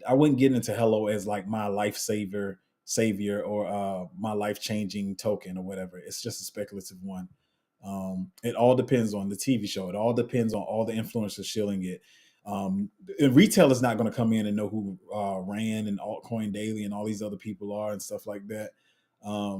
I wouldn't get into Hello as like my savior, or my life changing token or whatever. It's just a speculative one. It all depends on the TV show. It all depends on all the influencers shilling it. Retail is not going to come in and know who Rand and Altcoin Daily and all these other people are and stuff like that.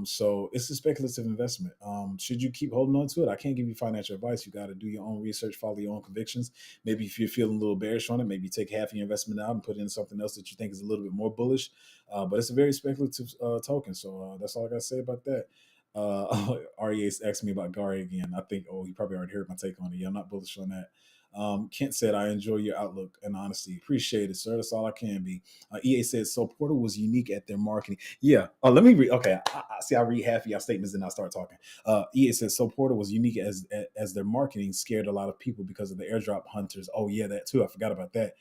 So it's a speculative investment. Should you keep holding on to it? I can't give you financial advice. You got to do your own research, follow your own convictions. Maybe if you're feeling a little bearish on it, maybe take half of your investment out and put in something else that you think is a little bit more bullish. But it's a very speculative token. So that's all I got to say about that. REA asked me about Gary again. I think, he probably already heard my take on it. Yeah, I'm not bullish on that. Kent said, I enjoy your outlook and honesty. Appreciate it, sir. That's all I can be. EA said, so Portal was unique at their marketing. Yeah. Let me read. Okay. I see. I read half of y'all statements and I start talking. EA says, so Portal was unique as their marketing scared a lot of people because of the airdrop hunters. Oh, yeah, that too. I forgot about that.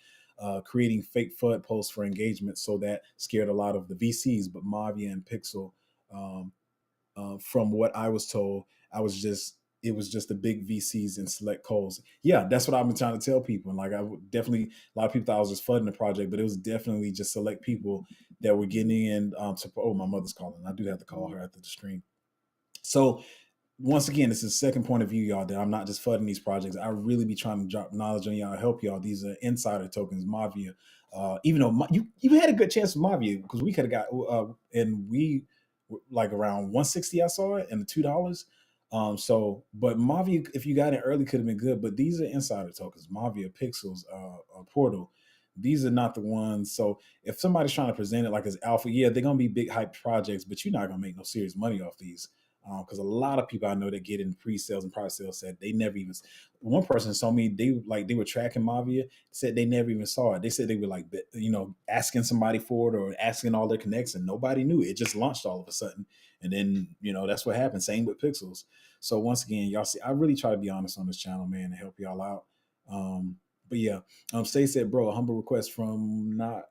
Creating fake FUD posts for engagement. So that scared a lot of the VCs, but Mavia and Pixel, from what I was told, it was just the big VCs and select calls. Yeah, that's what I've been trying to tell people. And like I would definitely, a lot of people thought I was just flooding the project, but it was definitely just select people that were getting in. My mother's calling. I do have to call her after the stream. So once again, this is the second point of view, y'all, that I'm not just flooding these projects. I really be trying to drop knowledge on y'all, help y'all. These are insider tokens, Mavia. Even though you had a good chance with Mavia, because we could have got and we like around 160. I saw it and the $2. But Mavia, if you got it early, could have been good. But these are insider tokens, Mavia, Pixels, Portal. These are not the ones. So if somebody's trying to present it like as alpha, yeah, they're gonna be big hype projects, but you're not gonna make no serious money off these. Because a lot of people I know that get in pre-sales and private sales said they never even. One person told me they were tracking Mavia, said they never even saw it. They said they were like asking somebody for it or asking all their connects, and nobody knew it. It just launched all of a sudden, and then that's what happened. Same with Pixels. So once again, y'all see, I really try to be honest on this channel, man, and help y'all out. But yeah, Stay said, bro, a humble request from not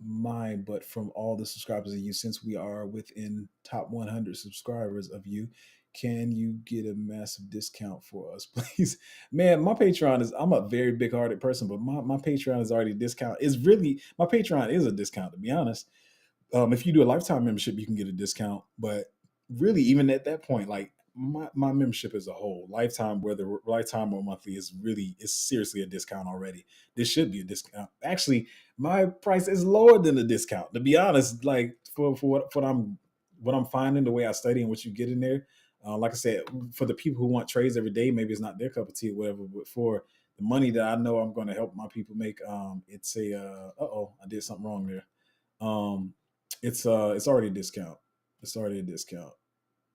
mine, but from all the subscribers of you. Since we are within top 100 subscribers of you, can you get a massive discount for us, please? Man, my Patreon is, I'm a very big hearted person, but my Patreon is already a discount. It's really, my Patreon is a discount, to be honest. If you do a lifetime membership, you can get a discount. But really, even at that point, like my membership as a whole, lifetime, whether lifetime or monthly, is seriously a discount already. This should be a discount. Actually, my price is lower than a discount. To be honest, like for what I'm finding, the way I study and what you get in there. Like I said, for the people who want trades every day, maybe it's not their cup of tea or whatever. But for the money that I know I'm going to help my people make, it's a oh, I did something wrong there. Um, it's already a discount. It's already a discount.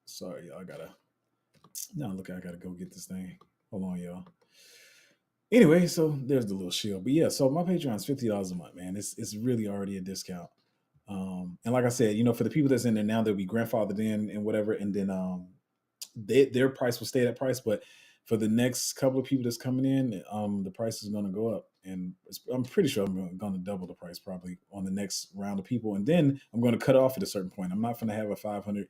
Sorry, y'all. I gotta go get this thing. Hold on, y'all. Anyway, so there's the little shield. But yeah, so my Patreon's $50 a month, man. It's really already a discount. And like I said, for the people that's in there now, they'll be grandfathered in and whatever, and then their price will stay that price. But for the next couple of people that's coming in, the price is going to go up, and I'm pretty sure I'm going to double the price probably on the next round of people, and then I'm going to cut off at a certain point. I'm not going to have a 500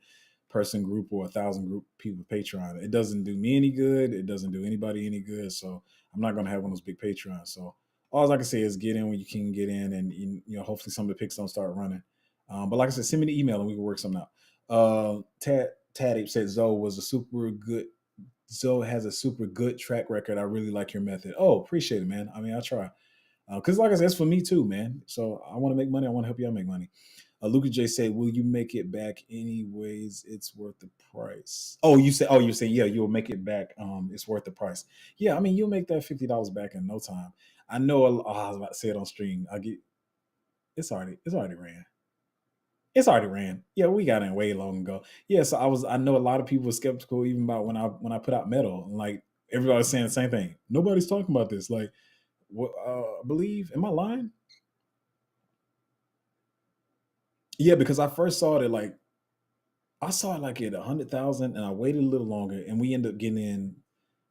person group or 1,000 group people Patreon. It doesn't do me any good. It doesn't do anybody any good. So I'm not going to have one of those big Patreons. So all I can say is get in when you can get in, and hopefully some of the picks don't start running. But like I said, send me the email and we can work something out. Tad Ape said Zoe has a super good track record. I really like your method. Oh, appreciate it, man. I mean, I try. Because like I said, it's for me too, man. So I want to make money. I want to help y'all make money. Luca J said, "Will you make it back anyways? It's worth the price." Oh, you're saying, yeah, you'll make it back. It's worth the price. Yeah, I mean, you'll make that $50 back in no time. I know. I was about to say it on stream. It's already ran. It's already ran. Yeah, we got in way long ago. Yeah, so I know a lot of people were skeptical even about when I put out metal. And like everybody was saying the same thing. Nobody's talking about this. Like, what believe, am I lying? Yeah, because I first saw it like I saw it like at 100,000 and I waited a little longer and we ended up getting in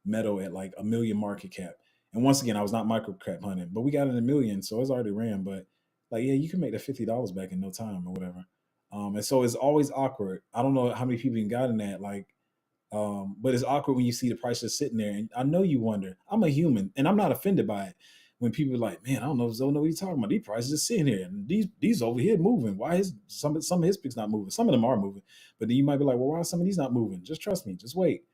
metal at like 1 million market cap. And once again, I was not micro cap hunting, but we got in 1 million, so it's already ran. But like, yeah, you can make that $50 back in no time or whatever. And so it's always awkward. I don't know how many people even got in that. Like, but it's awkward when you see the price just sitting there. And I know you wonder. I'm a human, and I'm not offended by it. When people are like, "Man, I don't know what he's talking about. These prices just sitting here, and these over here moving. Why is some of his picks not moving? Some of them are moving, but then you might be like, well, why are some of these not moving? Just trust me. Just wait."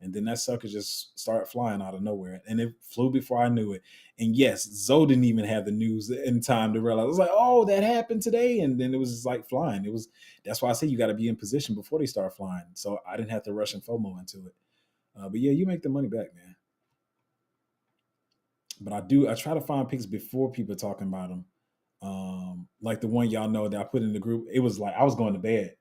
And then that sucker just started flying out of nowhere. And it flew before I knew it. And yes, Zoe didn't even have the news in time to realize. I was like, oh, that happened today. And then it was just like flying. That's why I say you got to be in position before they start flying. So I didn't have to rush and FOMO into it. But yeah, you make the money back, man. But I try to find picks before people talking about them. Like the one y'all know that I put in the group. It was like I was going to bed.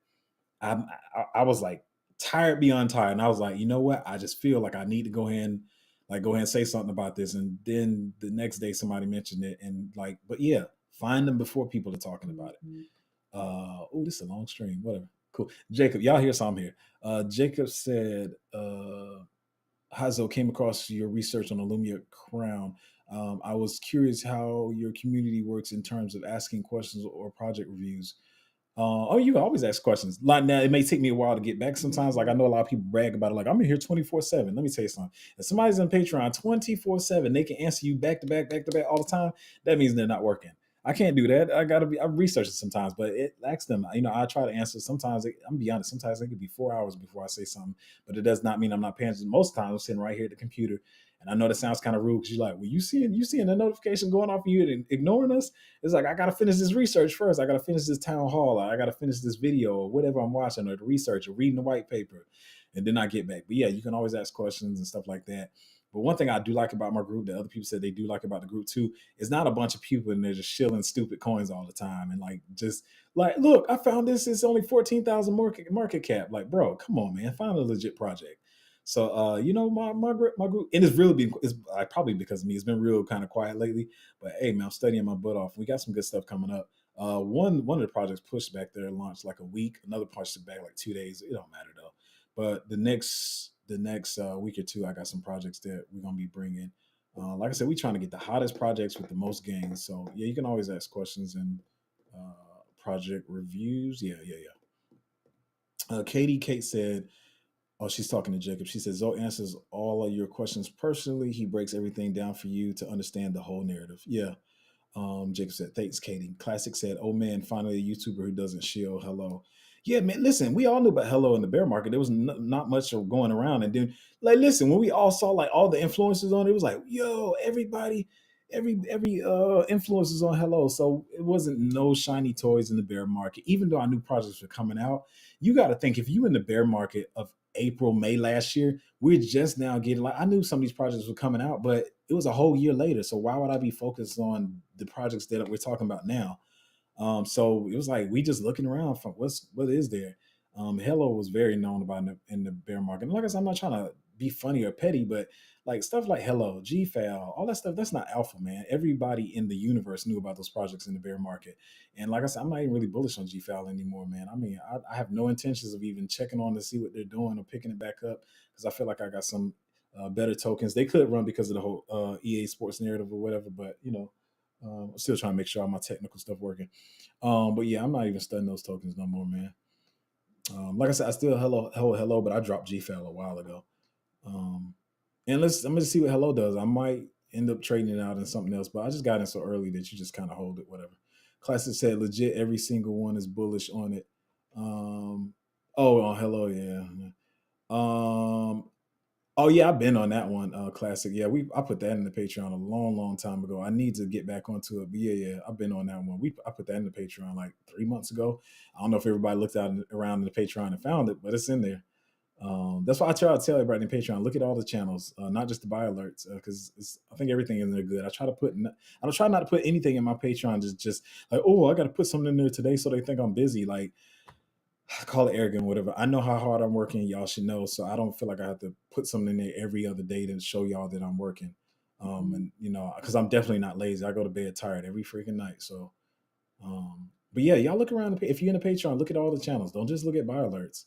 I was like tired beyond tired, and I was like, you know what? I just feel like I need to go ahead and say something about this. And then the next day, somebody mentioned it, and like, but yeah, find them before people are talking about it. Oh, this is a long stream. Whatever. Cool. Jacob, y'all hear something here. Jacob said, Hazo came across your research on the Lumia Crown. I was curious how your community works in terms of asking questions or project reviews. You can always ask questions. Like now, it may take me a while to get back sometimes. Like I know a lot of people brag about it. Like I'm in here 24/7. Let me tell you something. If somebody's on Patreon 24/7, they can answer you back to back all the time. That means they're not working. I can't do that. I'm researching sometimes, but it asks them. I try to answer. Sometimes I'm be honest. Sometimes it could be 4 hours before I say something, but it does not mean I'm not paying attention. Most times I'm sitting right here at the computer, and I know that sounds kind of rude because you're like, well, you seeing the notification going off of you and ignoring us? It's like I gotta finish this research first. I gotta finish this town hall. I gotta finish this video or whatever I'm watching or the research or reading the white paper, and then I get back. But yeah, you can always ask questions and stuff like that. But one thing I do like about my group that other people said they do like about the group too is not a bunch of people and they're just shilling stupid coins all the time and like just like, look, I found this. It's only 14,000 market cap. Like, bro, come on, man, find a legit project. So my group, and it's probably because of me. It's been real kind of quiet lately. But hey, man, I'm studying my butt off. We got some good stuff coming up. One of the projects pushed back their launch like a week. Another pushed it back like 2 days. It don't matter though. But the next week or two, I got some projects that we're gonna be bringing. Like I said, we trying to get the hottest projects with the most gains. So yeah, you can always ask questions and project reviews. Yeah, yeah, yeah. Katie Kate said, oh, she's talking to Jacob. She says, Zoe answers all of your questions personally. He breaks everything down for you to understand the whole narrative. Yeah. Jacob said, thanks, Katie. Classic said, oh man, finally a YouTuber who doesn't shield Hello. Yeah, man, listen, we all knew about Hello in the bear market. There was not much of going around. And then, like, listen, when we all saw like all the influencers on it, was like, yo, everybody, every influencers on Hello. So it wasn't no shiny toys in the bear market. Even though I knew projects were coming out, you got to think if you in the bear market of April, May last year, we're just now getting like I knew some of these projects were coming out, but it was a whole year later. So why would I be focused on the projects that we're talking about now? So it was like we just looking around for what is there. Hello was very known about in the bear market. And like I said, I'm not trying to be funny or petty, but like stuff like Hello, GFAL, all that stuff, that's not alpha, man. Everybody in the universe knew about those projects in the bear market. And like I said, I'm not even really bullish on GFAL anymore, man. I mean, I have no intentions of even checking on to see what they're doing or picking it back up because I feel like I got some better tokens. They could run because of the whole EA Sports narrative or whatever, but I'm still trying to make sure all my technical stuff working. But yeah, I'm not even studying those tokens no more, man. Like I said, I still hello, but I dropped GFAL a while ago. And I'm gonna see what hello does. I might end up trading it out in something else, but I just got in so early that you just kind of hold it, whatever. Classic said legit every single one is bullish on it. Oh, on hello, yeah. Um, Oh yeah, I've been on that one, classic. Yeah, I put that in the Patreon a long, long time ago. I need to get back onto it, but yeah, yeah, I've been on that one. I put that in the Patreon like 3 months ago. I don't know if everybody looked out around in the Patreon and found it, but it's in there. That's why I try to tell everybody in Patreon, look at all the channels, not just the buy alerts, because I think everything in there good. I don't try not to put anything in my Patreon just like, oh, I got to put something in there today so they think I'm busy. Like call it arrogant, whatever. I know how hard I'm working. Y'all should know, so I don't feel like I have to put something in there every other day to show y'all that I'm working. And because I'm definitely not lazy. I go to bed tired every freaking night. So, but yeah, y'all look around. If you're in the Patreon, look at all the channels. Don't just look at buy alerts.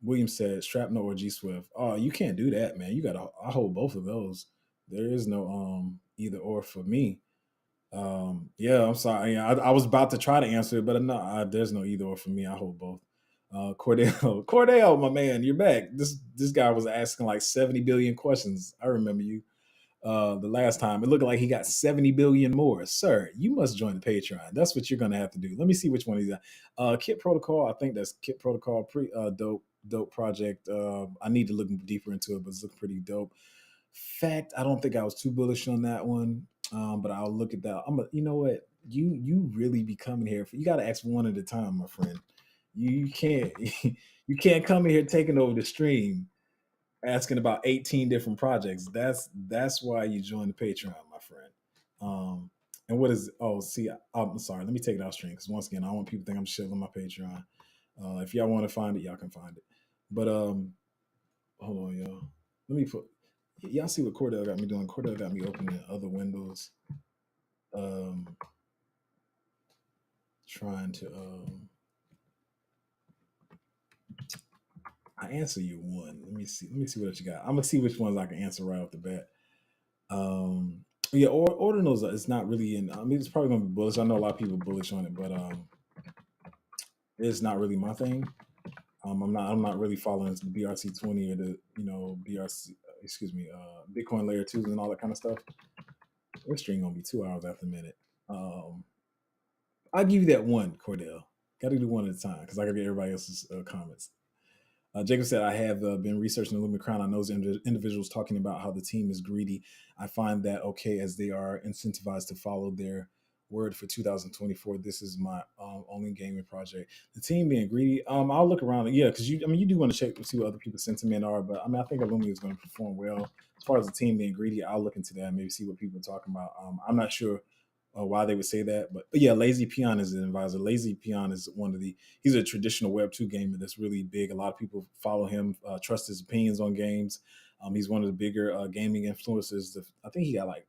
William said, "Shrapnel or G Swift." Oh, you can't do that, man. You gotta. I hold both of those. There is no either or for me. Yeah, I'm sorry. Yeah, I was about to try to answer it, but no, there's no either or for me. I hold both. Cordell, Cordell, my man, you're back. This guy was asking like 70 billion questions. I remember you. The last time it looked like he got 70 billion more. Sir, you must join the Patreon. That's what you're gonna have to do. Let me see which one he's at. Kit Protocol, I think that's Kit Protocol, dope project. I need to look deeper into it, but it's looking pretty dope. Fact, I don't think I was too bullish on that one. But I'll look at that. You know what? You really be coming here you gotta ask one at a time, my friend. You can't you can't come in here taking over the stream asking about 18 different projects. That's why you join the Patreon, my friend. And what is see, I'm sorry, let me take it off stream because once again, I don't want people to think I'm shilling my Patreon. If y'all want to find it, y'all can find it. But hold on, y'all. Let me put y'all see what Cordell got me doing. Cordell got me opening other windows. Um trying to I answer you one. Let me see. Let me see what you got. I'm gonna see which ones I can answer right off the bat. Yeah, ordinals is not really in. I mean, it's probably gonna be bullish. I know a lot of people bullish on it, but it's not really my thing. I'm not really following the BRC20 or the BRC. Excuse me, Bitcoin layer twos and all that kind of stuff. This stream gonna be 2 hours after a minute. I'll give you that one, Cordell. Got to do one at a time because I gotta get everybody else's comments. Jacob said, I have been researching the Lumia Crown. I know individuals talking about how the team is greedy. I find that okay as they are incentivized to follow their word for 2024. This is my only gaming project. The team being greedy, I'll look around. Yeah, because you do want to check to see what other people's sentiment are. But I mean, I think Lumia is going to perform well. As far as the team being greedy, I'll look into that and maybe see what people are talking about. I'm not sure why they would say that. But yeah, Lazy Peon is an advisor. Lazy Peon is he's a traditional Web2 gamer that's really big. A lot of people follow him, trust his opinions on games. He's one of the bigger gaming influencers. I think he got like,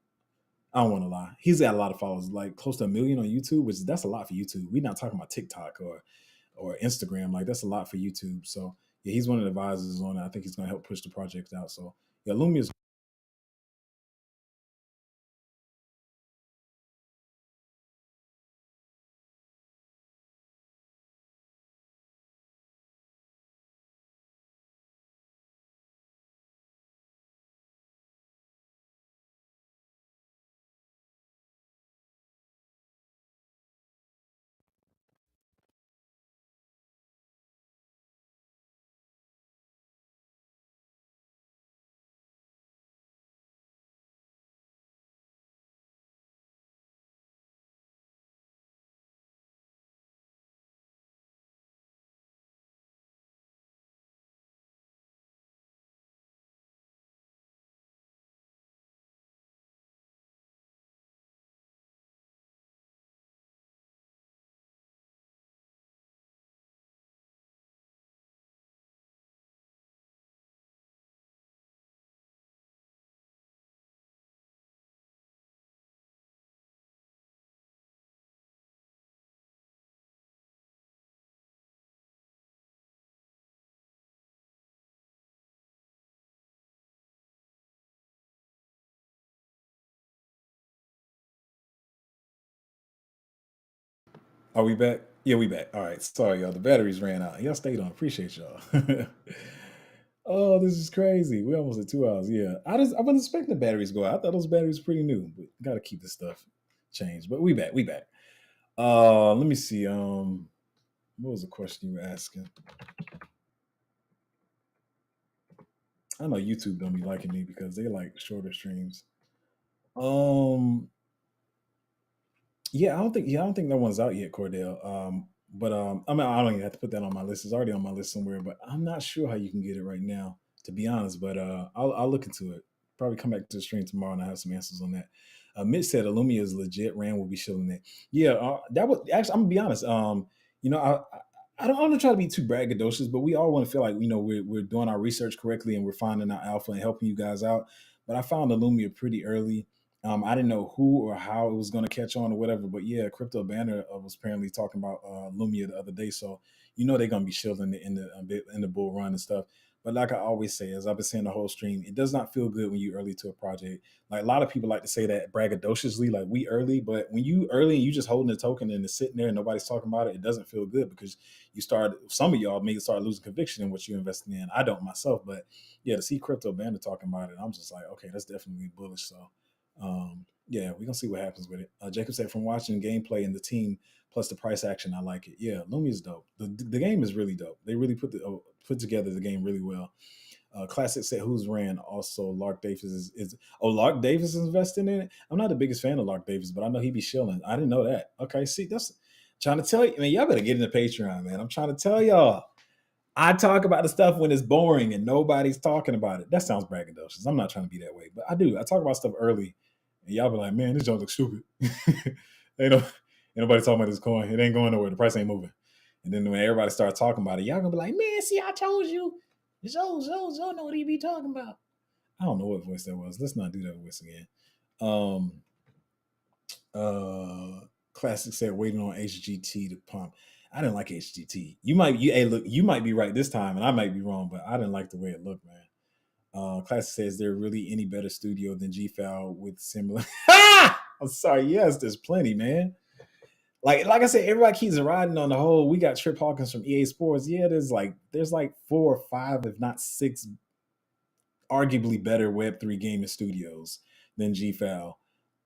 I don't want to lie, he's got a lot of followers, like close to 1 million on YouTube, which that's a lot for YouTube. We're not talking about TikTok or Instagram. Like that's a lot for YouTube. So yeah, he's one of the advisors on it. I think he's going to help push the project out. So yeah, Lumia's. Are we back? Yeah, we back. All right. Sorry, y'all. The batteries ran out. Y'all stayed on. Appreciate y'all. Oh, this is crazy. We almost at 2 hours. Yeah, I wasn't expecting the batteries to go out. I thought those batteries were pretty new, but gotta keep this stuff changed. But we back. We back. Let me see. What was the question you were asking? I know YouTube don't be liking me because they like shorter streams. Um, I don't think that one's out yet, Cordell. But I mean, I don't even have to put that on my list. It's already on my list somewhere, but I'm not sure how you can get it right now, to be honest. But I'll look into it. Probably come back to the stream tomorrow and I have some answers on that. Mitch said Illumia is legit. Rand will be shilling it. Yeah, that was actually. I'm gonna be honest. You know, I don't want to try to be too braggadocious, but we all want to feel like we're doing our research correctly and we're finding out alpha and helping you guys out. But I found Illumia pretty early. I didn't know who or how it was going to catch on or whatever, but yeah, Crypto Banner was apparently talking about Lumia the other day, so they're going to be shielding it in the bull run and stuff. But like I always say, as I've been saying the whole stream, it does not feel good when you early to a project. Like a lot of people like to say that braggadociously, like we early, but when you early and you just holding the token and it's sitting there and nobody's talking about it, it doesn't feel good because some of y'all may start losing conviction in what you're investing in. I don't myself, but yeah, to see Crypto Banner talking about it, I'm just like, okay, that's definitely bullish. So yeah, we're gonna see what happens with it. Jacob said from watching gameplay and the team plus the price action, I like it. Yeah, Lumi is dope. The game is really dope. They really put together the game really well. Classic said who's ran also Lark Davis is Lark Davis is investing in it. I'm not the biggest fan of Lark Davis, but I know he be shilling. I didn't know that. Okay, see that's trying to tell you, man. Y'all better get into Patreon, man. I'm trying to tell y'all. I talk about the stuff when it's boring and nobody's talking about it. That sounds braggadocious. I'm not trying to be that way, but I do. I talk about stuff early, and y'all be like, "Man, this joint looks stupid." Ain't nobody talking about this coin. It ain't going nowhere. The price ain't moving. And then when everybody starts talking about it, y'all gonna be like, "Man, see, I told you." Zoe know what he be talking about. I don't know what voice that was. Let's not do that voice again. Um, uh, Classic said waiting on HGT to pump. I didn't like HGT. You might be right this time, and I might be wrong, but I didn't like the way it looked, man. Classic says there really any better studio than GFAL with similar. I'm sorry. Yes, there's plenty, man. Like I said, everybody keeps riding on the whole. We got Trip Hawkins from EA Sports. Yeah, there's like 4 or 5, if not 6, arguably better Web3 gaming studios than GFAL.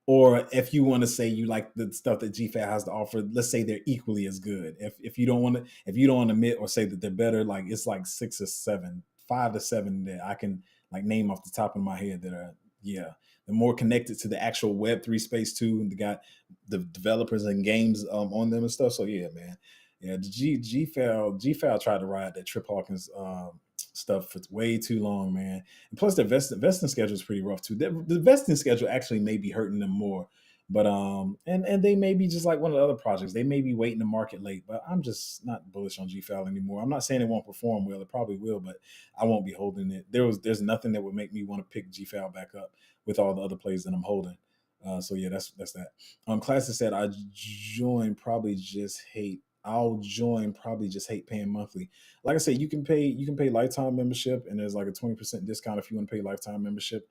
Or if you want to say you like the stuff that GFAT has to offer, let's say they're equally as good. If you don't want to admit or say that they're better, like it's like 6 or 7, 5 to 7 that I can like name off the top of my head that are they're more connected to the actual Web3 space too. And they got the developers and games on them and stuff. So yeah, man, yeah. The GFAL tried to ride that Trip Hawkins stuff for way too long, man. And plus, their vesting schedule is pretty rough too. The vesting schedule actually may be hurting them more, but and they may be just like one of the other projects. They may be waiting to market late, but I'm just not bullish on GFAL anymore. I'm not saying it won't perform well; it probably will, but I won't be holding it. There's nothing that would make me want to pick GFAL back up with all the other plays that I'm holding. So yeah, that's that. Classic said I joined probably just hate I'll join. Probably just hate paying monthly. Like I said, you can pay lifetime membership, and there's like a 20% discount if you want to pay lifetime membership.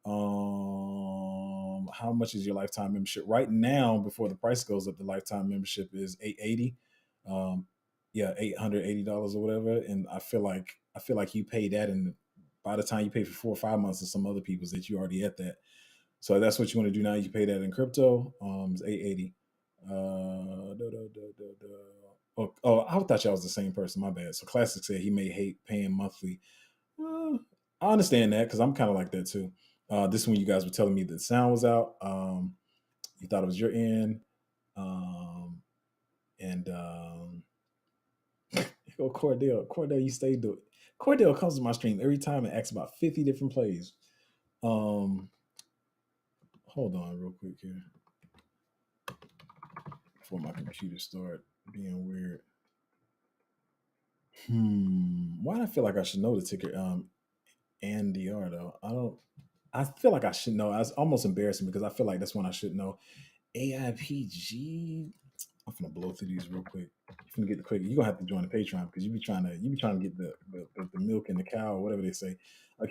How much is your lifetime membership right now? Before the price goes up, the lifetime membership is 880. Um, yeah, $880 or whatever. And I feel like you pay that, and by the time you pay for 4 or 5 months of some other people's, that you already at that. So that's what you want to do now. You can pay that in crypto. It's 880. Oh, I thought y'all was the same person. My bad. So Classic said he may hate paying monthly. I understand that because I'm kind of like that too. This one you guys were telling me that the sound was out. You thought it was your end. Um, and oh, Cordell, you stay doing. Cordell comes to my stream every time and asks about 50 different plays. Um, Hold on real quick here before my computer start being weird. Why do I feel like I should know the ticker? NDR though. I feel like I should know. It's almost embarrassing because I feel like that's one I should know. AIPG. I'm gonna blow through these real quick. You're gonna get the quick. You're gonna have to join the Patreon because you be trying to get the milk and the cow or whatever they say.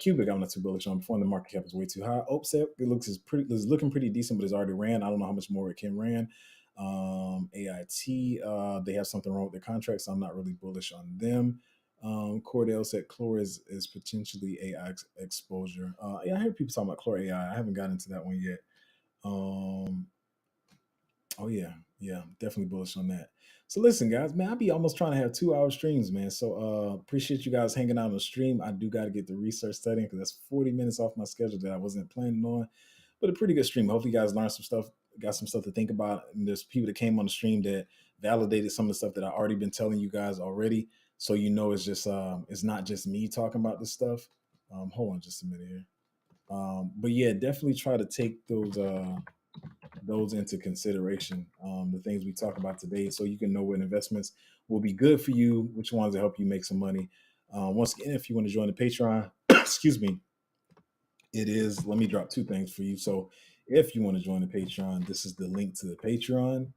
Cubic, I'm not too bullish on. Before the market cap is way too high. OPSEP, it's looking pretty decent, but it's already ran. I don't know how much more it can ran. AIT, they have something wrong with their contracts. So I'm not really bullish on them. Cordell said Chlor is potentially AI exposure. Yeah, I heard people talking about Chlor AI. I haven't gotten into that one yet. Um, Oh yeah, definitely bullish on that. So listen, guys, man, I'll be almost trying to have 2 hour streams, man. So appreciate you guys hanging out on the stream. I do got to get the research studying because that's 40 minutes off my schedule that I wasn't planning on. But a pretty good stream. Hopefully, you guys learned some stuff, got some stuff to think about. And there's people that came on the stream that validated some of the stuff that I already been telling you guys already. So it's not just me talking about this stuff. Hold on just a minute here. But yeah, definitely try to take those into consideration, the things we talk about today, so you can know what investments will be good for you, which ones will help you make some money. Once again, if you want to join the Patreon, excuse me, it is, let me drop 2 things for you. So if you want to join the Patreon, this is the link to the Patreon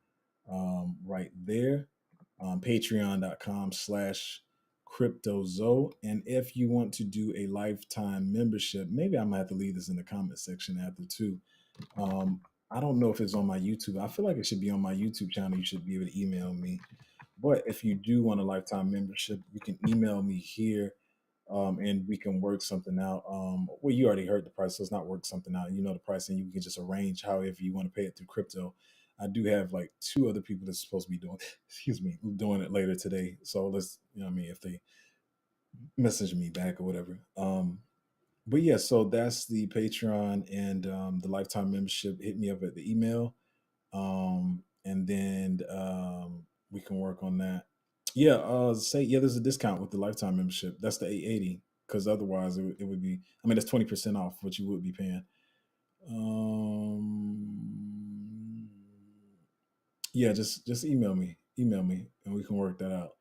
right there, patreon.com/cryptozo. And if you want to do a lifetime membership, maybe I might have to leave this in the comment section after too. I don't know if it's on my YouTube. I feel like it should be on my YouTube channel. You should be able to email me. But if you do want a lifetime membership, you can email me here, and we can work something out. Well, you already heard the price, so it's not work something out. You know the price, and you can just arrange however you want to pay it through crypto. I do have like 2 other people that's supposed to be doing, excuse me, doing it later today. So let's, you know what I mean, if they message me back or whatever. But yeah, so that's the Patreon and the lifetime membership. Hit me up at the email, and then we can work on that. Yeah, there's a discount with the lifetime membership. That's the 880 because otherwise it would be. I mean, that's 20% off what you would be paying. Yeah, just email me, and we can work that out.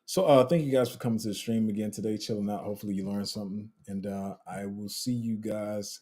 So thank you guys for coming to the stream again today, chilling out. Hopefully you learned something, and I will see you guys